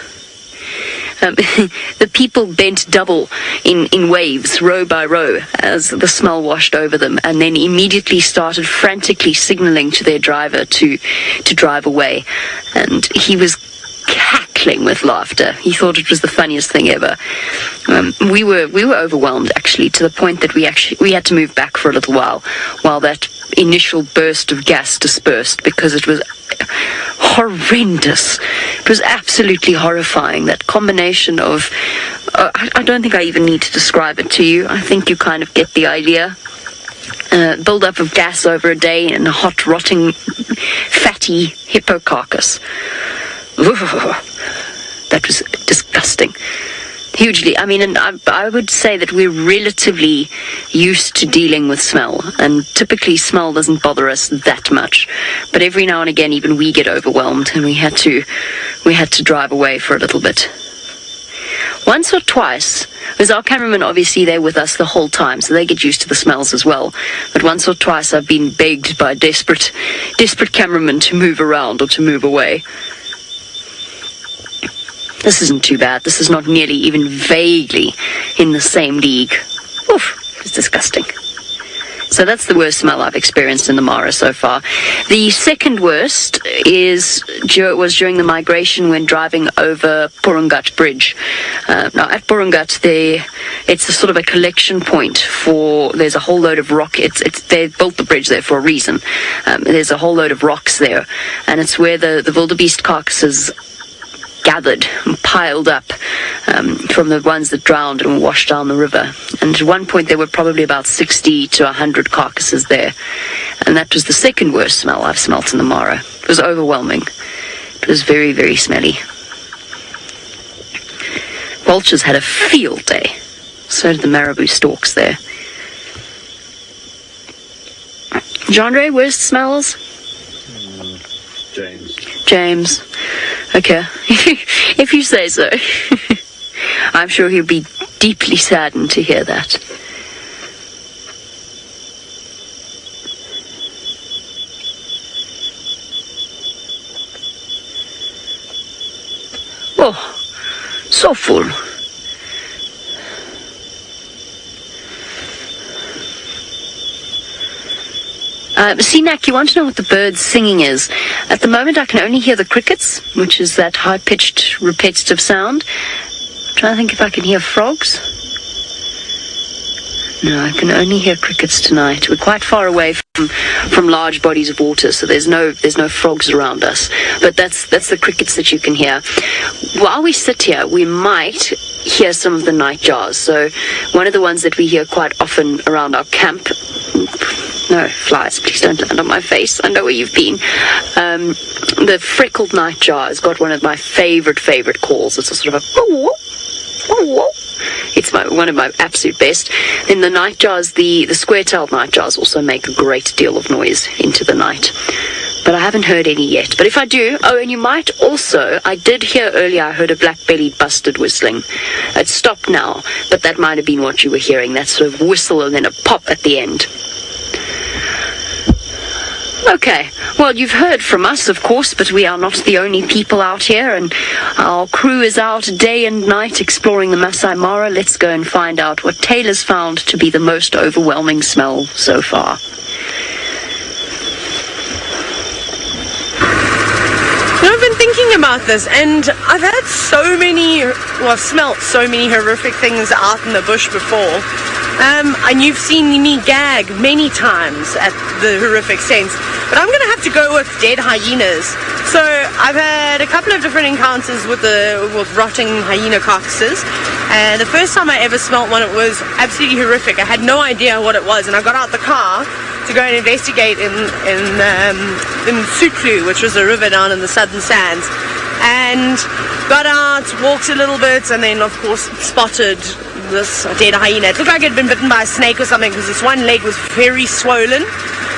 The people bent double in waves, row by row, as the smell washed over them, and then immediately started frantically signaling to their driver to drive away. And he was cackling with laughter. He thought it was the funniest thing ever. We were overwhelmed, actually, to the point that we had to move back for a little while that initial burst of gas dispersed, because it was horrendous. It was absolutely horrifying. That combination of I don't think I even need to describe it to you. I think you kind of get the idea. Build-up of gas over a day in a hot, rotting, fatty hippo carcass. That was disgusting. Hugely. I mean, and I would say that we're relatively used to dealing with smell, and typically smell doesn't bother us that much. But every now and again, even we get overwhelmed, and we had to drive away for a little bit. Once or twice, because our cameramen, obviously, they're with us the whole time, so they get used to the smells as well. But once or twice, I've been begged by desperate cameramen to move around or to move away. This isn't too bad. This is not nearly even vaguely in the same league. Oof, it's disgusting. So that's the worst smell I've experienced in the Mara so far. The second worst was during the migration when driving over Purungut Bridge. Now at Purungut, it's a sort of a collection point there's a whole load of rock. They built the bridge there for a reason. There's a whole load of rocks there, and it's where the wildebeest carcasses gathered and piled up from the ones that drowned and washed down the river. And at one point there were probably about 60 to 100 carcasses there. And that was the second worst smell I've smelt in the Mara. It was overwhelming. It was very, very smelly. Vultures had a field day. So did the marabou storks there. Genre, worst smells? James. Okay. If you say so. I'm sure he'll be deeply saddened to hear that. Oh, so full. Nak, you want to know what the bird's singing is? At the moment, I can only hear the crickets, which is that high-pitched, repetitive sound. I'm trying to think if I can hear frogs. No, I can only hear crickets tonight. We're quite far away from large bodies of water, so there's no frogs around us. But that's the crickets that you can hear. While we sit here, we might hear some of the nightjars. So one of the ones that we hear quite often around our camp. No, flies, please don't land on my face. I know where you've been. The freckled nightjar has got one of my favorite calls. It's a sort of a... It's one of my absolute best. Then the nightjars, the square-tailed nightjars also make a great deal of noise into the night. But I haven't heard any yet. But if I do, and you might also, I did hear earlier, I heard a black-bellied bustard whistling. It stopped now, but that might have been what you were hearing, that sort of whistle and then a pop at the end. Okay, well, you've heard from us, of course, but we are not the only people out here, and our crew is out day and night exploring the Masai Mara. Let's go and find out what Tayla's found to be the most overwhelming smell so far. I've been thinking about this, and I've had I've smelt so many horrific things out in the bush before. And you've seen me gag many times at the horrific sense, but I'm going to have to go with dead hyenas. So I've had a couple of different encounters with rotting hyena carcasses, and the first time I ever smelt one, it was absolutely horrific. I had no idea what it was, and I got out the car to go and investigate in Sutlu, which was a river down in the Southern Sands, and got out, walked a little bit, and then of course spotted this dead hyena. It looked like it had been bitten by a snake or something, because its one leg was very swollen,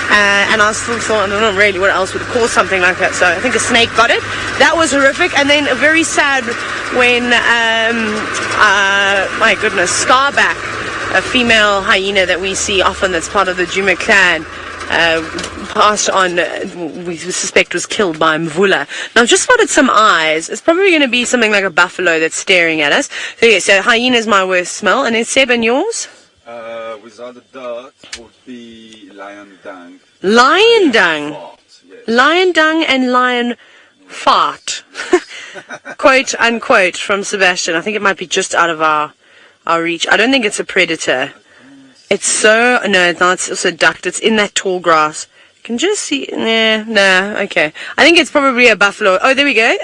and I still thought, I don't know really what else would cause something like that, so I think a snake got it. That was horrific. And then very sad when my goodness, Scarback, a female hyena that we see often that's part of the Djuma clan, passed on, we suspect was killed by Mvula. Now I've just spotted some eyes. It's probably going to be something like a buffalo that's staring at us. So yeah, so hyena's my worst smell. And then Seb, and yours? Without a doubt would be lion dung. Lion dung? Fart, yes. Lion dung and lion fart. Quote unquote from Sebastian. I think it might be just out of our reach. I don't think it's a predator. It's so, no, it's not. It's also ducked. It's in that tall grass. You can just see, okay. I think it's probably a buffalo. Oh, there we go.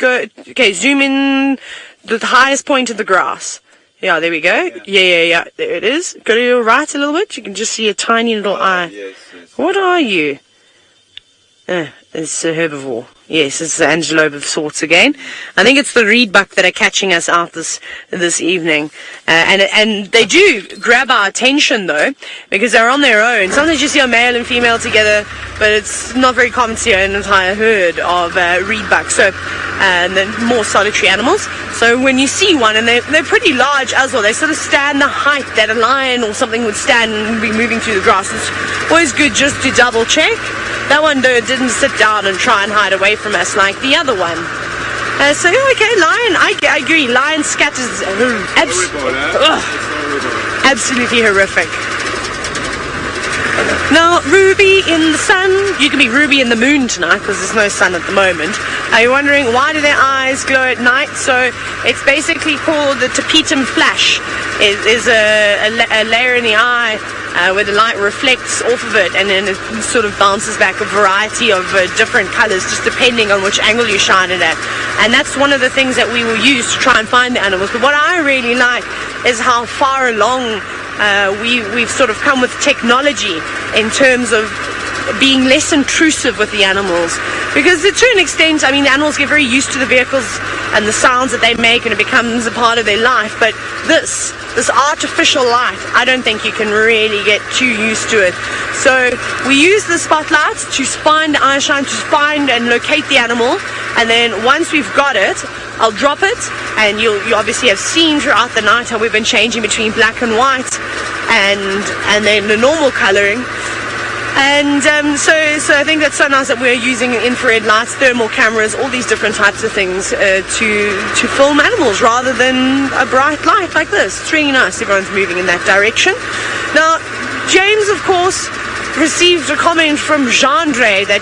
Okay, zoom in the highest point of the grass. Yeah, there we go. Yeah. There it is. Go to your right a little bit. You can just see a tiny little eye. Yes. What are you? It's a herbivore. Yes, it's the antelope of sorts again. I think it's the reedbuck that are catching us out this evening. And they do grab our attention, though, because they're on their own. Sometimes you see a male and female together, but it's not very common to see an entire herd of reedbucks. So, and then more solitary animals. So when you see one, and they're pretty large as well, they sort of stand the height that a lion or something would stand and be moving through the grass. It's always good just to double check. That one, though, didn't sit down and try and hide away from us like the other one. So, okay, lion, I agree. Lion scatters absolutely horrific. Now, ruby in the sun. You can be ruby in the moon tonight because there's no sun at the moment. Are you wondering why do their eyes glow at night? So it's basically called the tapetum flash. It is a layer in the eye where the light reflects off of it, and then it sort of bounces back a variety of different colors just depending on which angle you shine it at. And that's one of the things that we will use to try and find the animals. But what I really like is how far along we've sort of come with technology in terms of being less intrusive with the animals, because to an extent, I mean, the animals get very used to the vehicles and the sounds that they make, and it becomes a part of their life. But this artificial light, I don't think you can really get too used to it. So we use the spotlights to find the eye shine, to find and locate the animal, and then once we've got it, I'll drop it, and you obviously have seen throughout the night how we've been changing between black and white and then the normal coloring. And so I think that's so nice that we're using infrared lights, thermal cameras, all these different types of things to film animals rather than a bright light like this. It's really nice. Everyone's moving in that direction. Now, James, of course, received a comment from Gendre that,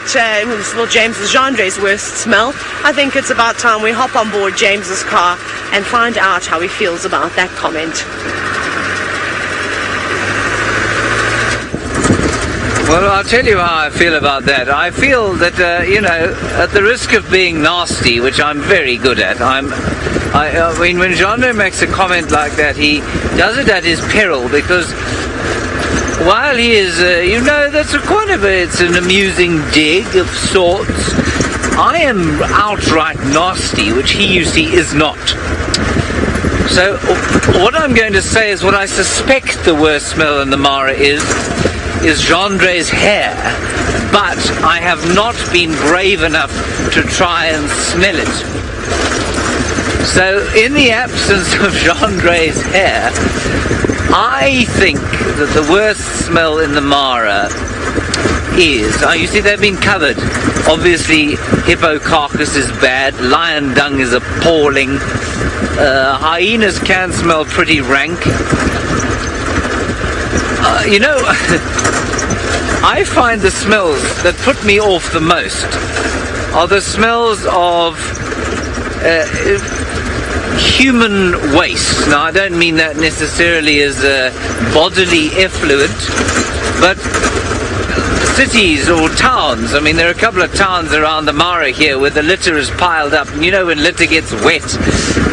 well, James is Gendre's worst smell. I think it's about time we hop on board James's car and find out how he feels about that comment. Well, I'll tell you how I feel about that. I feel that, at the risk of being nasty, which I'm very good at, I mean, when Genre makes a comment like that, he does it at his peril, because while he is, that's it's an amusing dig of sorts, I am outright nasty, which he, you see, is not. So, what I'm going to say is what I suspect the worst smell in the Mara is Gendre's hair, but I have not been brave enough to try and smell it. So, in the absence of Gendre's hair, I think that the worst smell in the Mara is, you see they've been covered. Obviously, hippo carcass is bad, lion dung is appalling, hyenas can smell pretty rank. I find the smells that put me off the most are the smells of human waste. Now, I don't mean that necessarily as bodily effluent, but cities or towns. I mean, there are a couple of towns around the Mara here where the litter is piled up. And when litter gets wet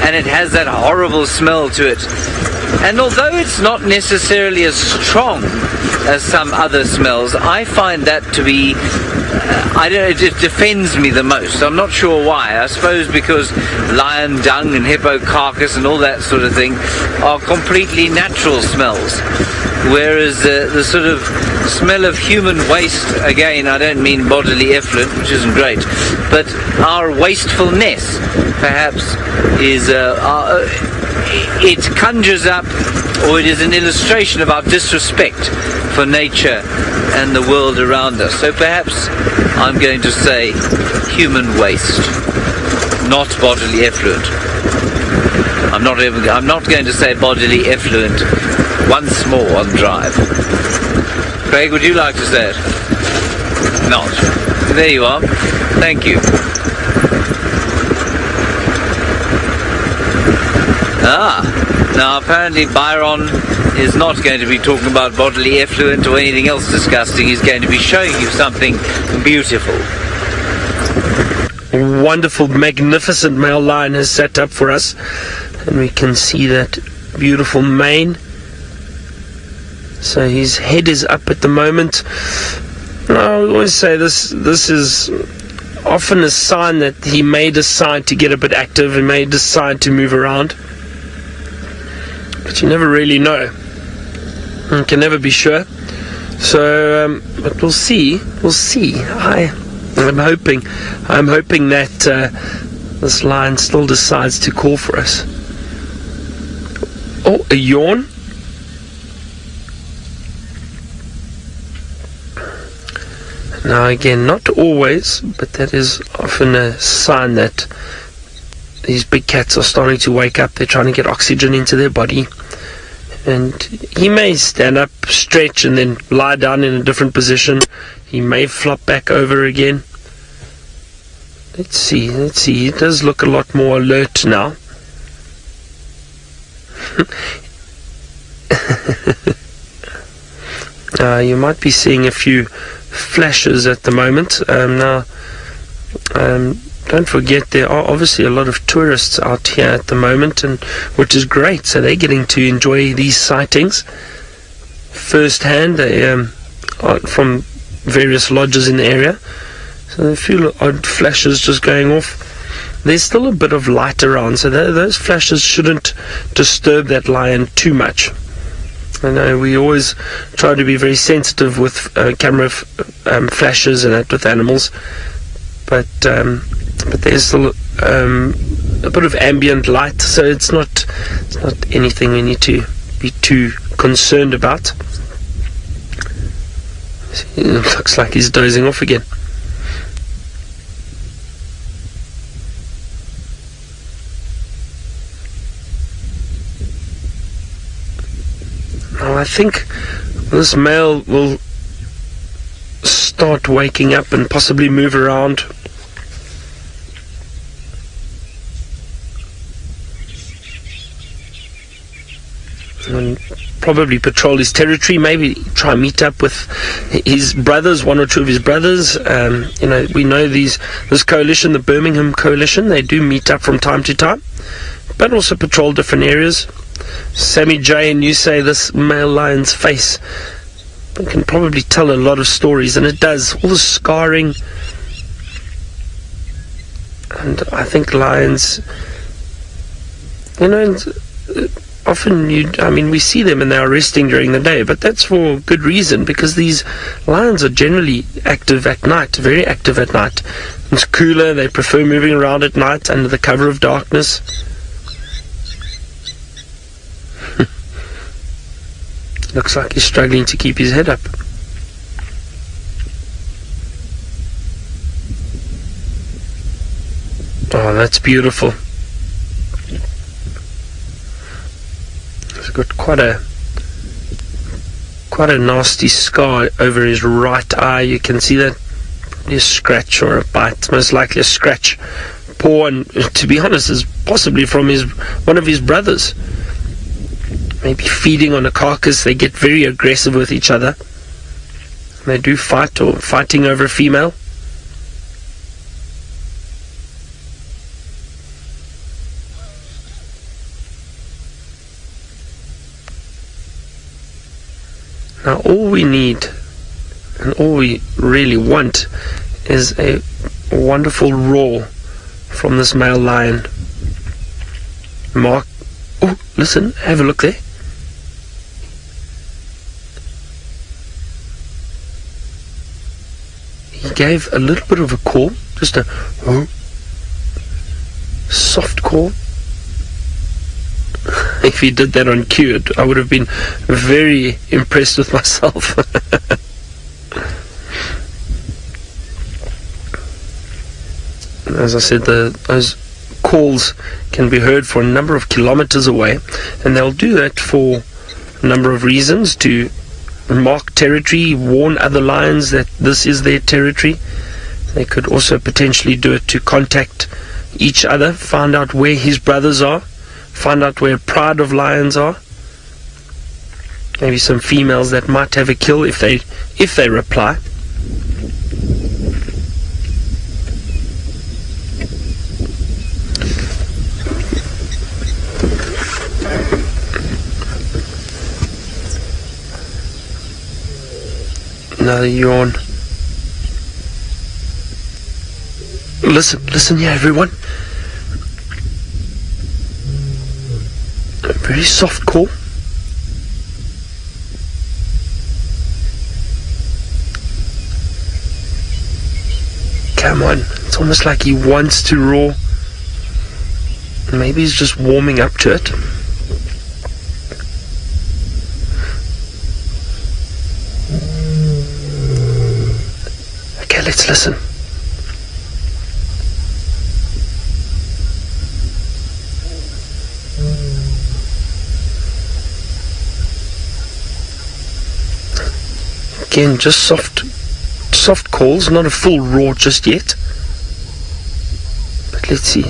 and it has that horrible smell to it. And although it's not necessarily as strong as some other smells, I find that to be, it defends me the most. I'm not sure why. I suppose because lion dung and hippo carcass and all that sort of thing are completely natural smells. Whereas the sort of smell of human waste, again, I don't mean bodily effluent, which isn't great, but our wastefulness, perhaps, is, it conjures up, or it is an illustration of our disrespect for nature and the world around us. So perhaps I'm going to say human waste, not bodily effluent. I'm not going to say bodily effluent once more on Drive. Craig, would you like to say it? Not. There you are. Thank you. Now apparently Byron is not going to be talking about bodily effluent or anything else disgusting. He's going to be showing you something beautiful. Wonderful, magnificent male lion has set up for us, and we can see that beautiful mane. So his head is up at the moment. I always say this is often a sign that he may decide to get a bit active, he may decide to move around, but you never really know. You can never be sure. So, but we'll see. I'm hoping that this lion still decides to call for us. Oh, a yawn. Now again, not always, but that is often a sign that these big cats are starting to wake up. They're trying to get oxygen into their body. And he may stand up, stretch, and then lie down in a different position. He may flop back over again. Let's see. He does look a lot more alert now. You might be seeing a few flashes at the moment. Don't forget, there are obviously a lot of tourists out here at the moment, and which is great. So they're getting to enjoy these sightings firsthand. They are from various lodges in the area. So a few odd flashes just going off there's still a bit of light around, so those flashes shouldn't disturb that lion too much. I know we always try to be very sensitive with camera flashes and that with animals, but there's still a bit of ambient light, so it's not anything we need to be too concerned about. It looks like he's dozing off again. Now I think this male will start waking up and possibly move around. And probably patrol his territory, maybe try and meet up with his brothers, one or two of his brothers. We know this coalition, the Birmingham coalition, they do meet up from time to time, but also patrol different areas. Sammy J, and you say this male lion's face can probably tell a lot of stories, and it does. All the scarring, and I think lions, often we see them and they are resting during the day, but that's for good reason, because these lions are generally active at night, very active at night. It's cooler, they prefer moving around at night under the cover of darkness. Looks like he's struggling to keep his head up. Oh, that's beautiful. He's got quite a nasty scar over his right eye. You can see that. Probably a scratch or a bite. Most likely a scratch paw, and to be honest, is possibly from one of his brothers. Maybe feeding on a carcass. They get very aggressive with each other. They do fight, or fighting over a female. Now all we need and all we really want is a wonderful roar from this male lion. Mark, oh, listen, have a look there. He gave a little bit of a call, just a soft call. If he did that on cue, I would have been very impressed with myself. As I said, those calls can be heard for a number of kilometers away, and they'll do that for a number of reasons: to mark territory, warn other lions that this is their territory. They could also potentially do it to contact each other, find out where his brothers are, find out where a pride of lions are. Maybe some females that might have a kill if they reply. Another yawn. Listen here, everyone. A very soft call. Come on, it's almost like he wants to roar. Maybe he's just warming up to it. Okay, let's listen. Again, just soft calls, not a full roar just yet. But let's see.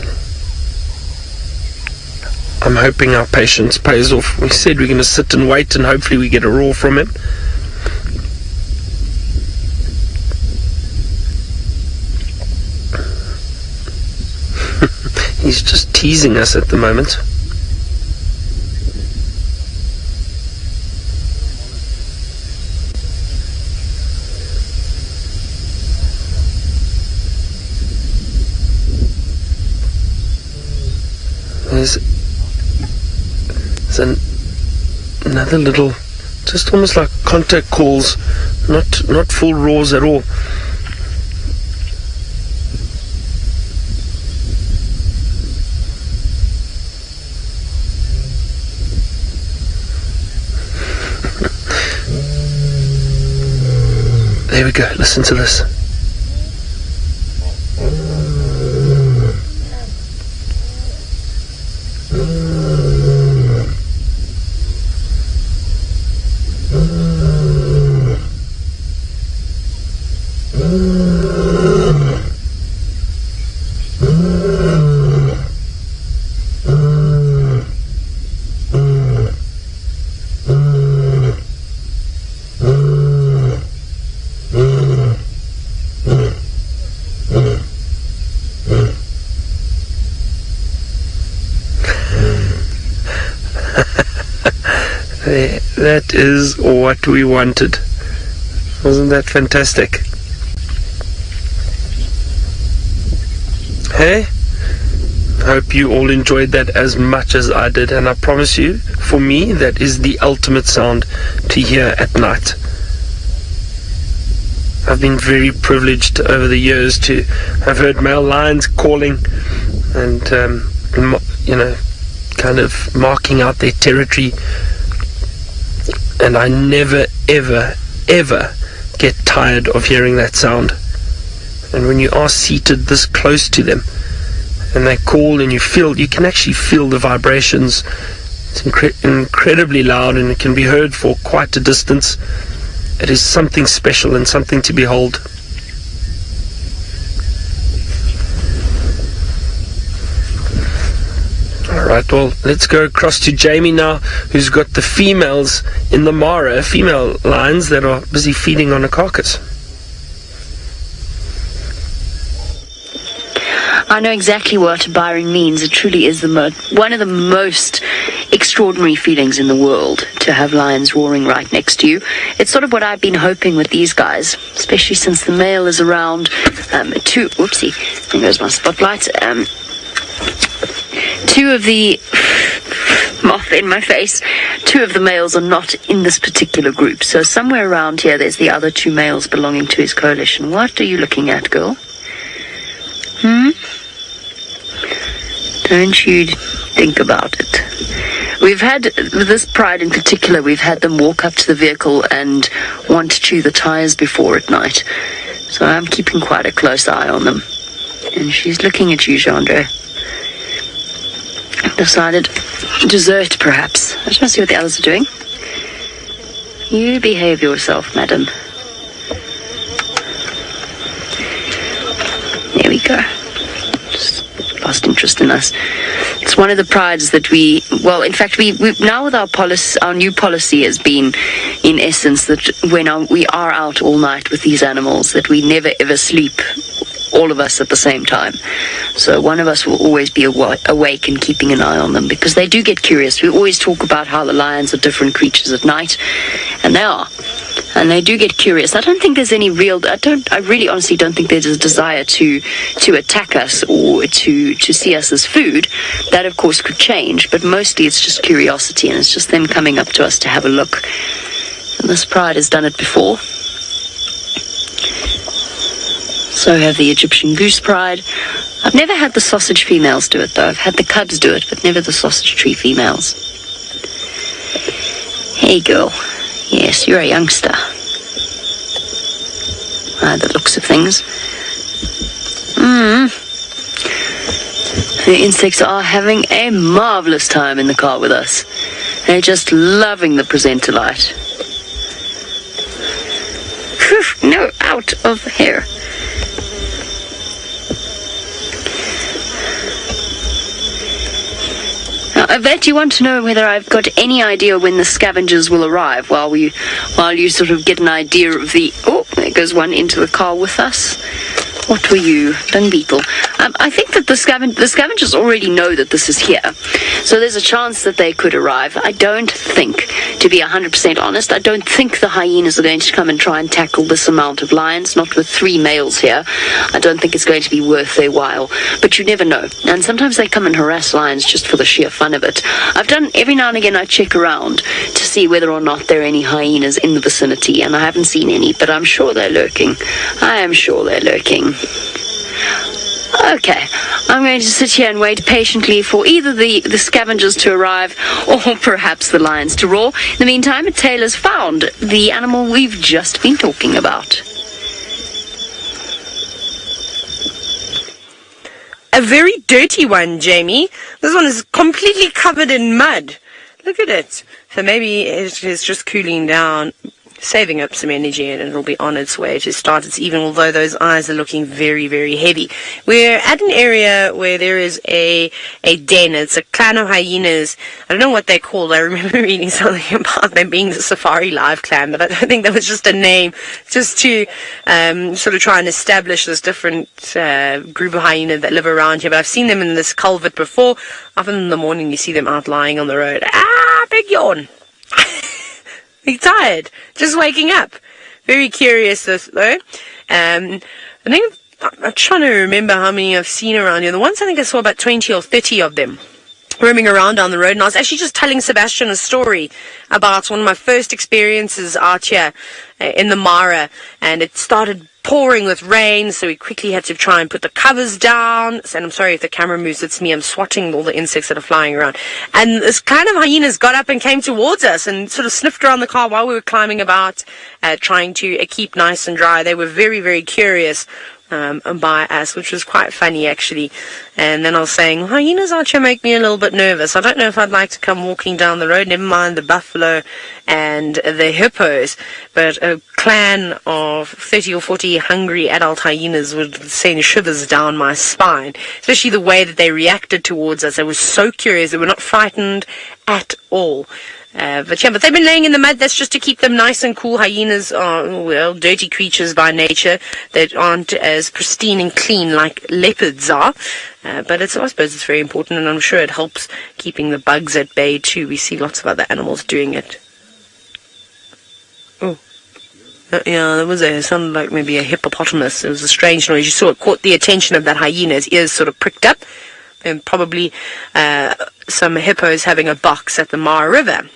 I'm hoping our patience pays off. We said we're going to sit and wait, and hopefully we get a roar from him. He's just teasing us at the moment. There's another little, just almost like contact calls, not full roars at all. There we go, listen to this. That is what we wanted. Wasn't that fantastic? Hey? I hope you all enjoyed that as much as I did, and I promise you, for me, that is the ultimate sound to hear at night. I've been very privileged over the years to have heard male lions calling and, kind of marking out their territory. And I never, ever, ever get tired of hearing that sound. And when you are seated this close to them, and they call and you can actually feel the vibrations. It's incredibly loud, and it can be heard for quite a distance. It is something special and something to behold. Alright, well, let's go across to Jamie now, who's got the females in the Mara, female lions that are busy feeding on a carcass. I know exactly what Byron means. It truly is one of the most extraordinary feelings in the world to have lions roaring right next to you. It's sort of what I've been hoping with these guys, especially since the male is around. Whoopsie, there goes my spotlight. Two of the moth in my face. Two of the males are not in this particular group. So somewhere around here, there's the other two males belonging to his coalition. What are you looking at, girl? Don't you think about it. We've had, with this pride in particular, we've had them walk up to the vehicle and want to chew the tires before at night. So I'm keeping quite a close eye on them. And she's looking at you, Chandra. Decided dessert, perhaps. I just want to see what the others are doing. You behave yourself, madam. There we go. Just lost interest in us. It's one of the prides that we now with our new policy has been, in essence, that when we are out all night with these animals, that we never ever sleep, all of us at the same time. So one of us will always be awake and keeping an eye on them, because they do get curious. We always talk about how the lions are different creatures at night, and they are. And they do get curious. I don't think there's any I really honestly don't think there's a desire to attack us or to see us as food. That of course could change, but mostly it's just curiosity, and it's just them coming up to us to have a look. And this pride has done it before. So have the Egyptian goose pride. I've never had the sausage females do it though. I've had the cubs do it, but never the sausage tree females. Hey girl. Yes, you're a youngster. By the looks of things. The insects are having a marvelous time in the car with us. They're just loving the presenter light. Whew, no, out of here. I bet you want to know whether I've got any idea when the scavengers will arrive, while you sort of get an idea of the... Oh, there goes one into the car with us. What were you? Dung beetle. I think that the scavengers already know that this is here. So there's a chance that they could arrive. I don't think To be 100% honest, I don't think the hyenas are going to come and try and tackle this amount of lions, not with 3 males here. I don't think it's going to be worth their while, but you never know. And sometimes they come and harass lions just for the sheer fun of it. I've done, every now and again, I check around to see whether or not there are any hyenas in the vicinity, and I haven't seen any, but I'm sure they're lurking. I am sure they're lurking. Okay, I'm going to sit here and wait patiently for either the scavengers to arrive or perhaps the lions to roar. In the meantime, Tayla's found the animal we've just been talking about. A very dirty one, Jamie. This one is completely covered in mud. Look at it. So maybe it is just cooling down, saving up some energy, and it'll be on its way to start its evening, although those eyes are looking very, very heavy. We're at an area where there is a den. It's a clan of hyenas. I don't know what they're called. I remember reading something about them being the Safari Live clan, but I don't think that was just a name, just to sort of try and establish this different group of hyenas that live around here. But I've seen them in this culvert before. Often in the morning you see them out lying on the road. Big yawn. He's tired, just waking up. Very curious, though. I think I'm trying to remember how many I've seen around here. The ones I think I saw about 20 or 30 of them roaming around down the road. And I was actually just telling Sebastian a story about one of my first experiences out here in the Mara, and it started pouring with rain, so we quickly had to try and put the covers down. And I'm sorry if the camera moves, it's me. I'm swatting all the insects that are flying around. And this kind of hyenas got up and came towards us and sort of sniffed around the car while we were climbing about, trying to keep nice and dry. They were very, very curious by us, which was quite funny, actually. And then I was saying, hyenas out here make me a little bit nervous. I don't know if I'd like to come walking down the road, never mind the buffalo and the hippos, but a clan of 30 or 40 hungry adult hyenas would send shivers down my spine, especially the way that they reacted towards us. They were so curious. They were not frightened at all. But they've been laying in the mud. That's just to keep them nice and cool. Hyenas are, well, dirty creatures by nature that aren't as pristine and clean like leopards are. But I suppose it's very important, and I'm sure it helps keeping the bugs at bay too. We see lots of other animals doing it. Oh. Yeah, there was it sounded like maybe a hippopotamus. It was a strange noise. You saw it caught the attention of that hyena. His ears sort of pricked up. And probably some hippos having a box at the Mara River.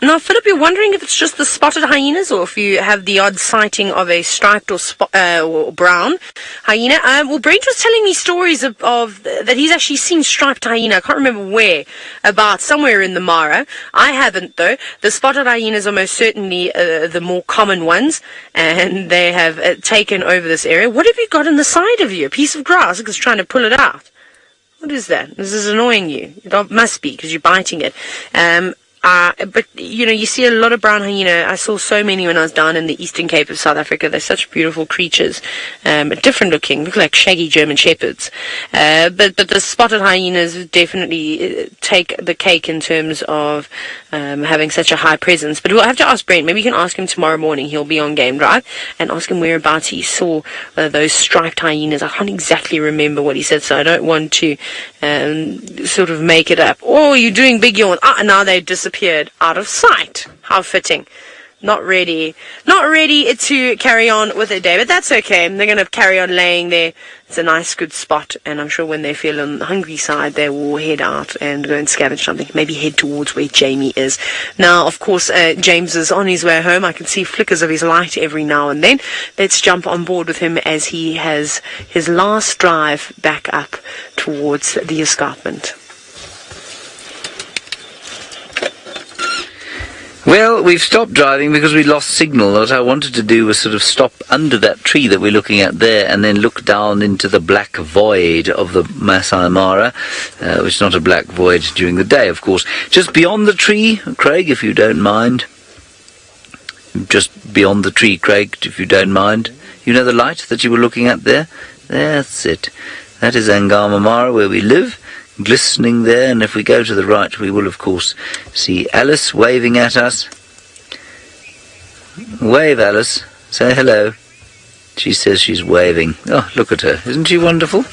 Now, Philip, you're wondering if it's just the spotted hyenas or if you have the odd sighting of a striped or brown hyena. Well, Brent was telling me stories of that he's actually seen striped hyena. I can't remember where, about somewhere in the Mara. I haven't, though. The spotted hyenas are most certainly the more common ones, and they have taken over this area. What have you got on the side of you? A piece of grass? Because trying to pull it out. What is that? This is annoying you. It must be, because you're biting it. But, you see a lot of brown hyena. I saw so many when I was down in the Eastern Cape of South Africa. They're such beautiful creatures. Different looking, look like shaggy German shepherds. But the spotted hyenas definitely take the cake in terms of having such a high presence. But we'll have to ask Brent. Maybe you can ask him tomorrow morning. He'll be on Game Drive. And ask him whereabouts he saw those striped hyenas. I can't exactly remember what he said, so I don't want to sort of make it up. Oh, you're doing big yawn. Now they've disappeared out of sight. How fitting. Not ready to carry on with their day, but that's okay. They're going to carry on laying there. It's a nice, good spot, and I'm sure when they feel on the hungry side, they will head out and go and scavenge something, maybe head towards where Jamie is. Now, of course, James is on his way home. I can see flickers of his light every now and then. Let's jump on board with him as he has his last drive back up towards the escarpment. Well, we've stopped driving because we lost signal. What I wanted to do was sort of stop under that tree that we're looking at there and then look down into the black void of the Masai Mara, which is not a black void during the day, of course. Just beyond the tree, Craig, if you don't mind. Just beyond the tree, Craig, if you don't mind. You know the light that you were looking at there? That's it. That is Angama Mara, where we live. Glistening there, and if we go to the right we will of course see Alice waving at us. Wave, Alice. Say hello. She says she's waving. Oh, look at her. Isn't she wonderful?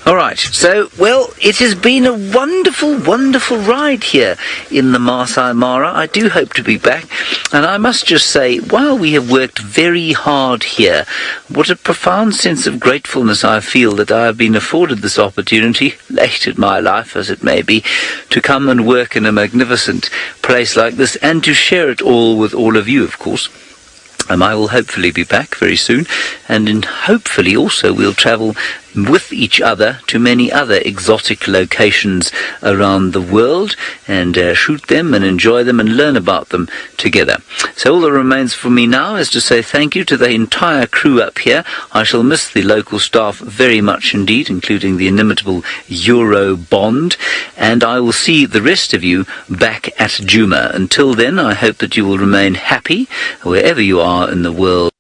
All right, so, well, it has been a wonderful, wonderful ride here in the Masai Mara. I do hope to be back, and I must just say, while we have worked very hard here, what a profound sense of gratefulness I feel that I have been afforded this opportunity, late in my life as it may be, to come and work in a magnificent place like this, and to share it all with all of you, of course. I will hopefully be back very soon, and hopefully also we'll travel with each other to many other exotic locations around the world and shoot them and enjoy them and learn about them together. So all that remains for me now is to say thank you to the entire crew up here. I shall miss the local staff very much indeed, including the inimitable Euro Bond, and I will see the rest of you back at Djuma. Until then, I hope that you will remain happy wherever you are in the world.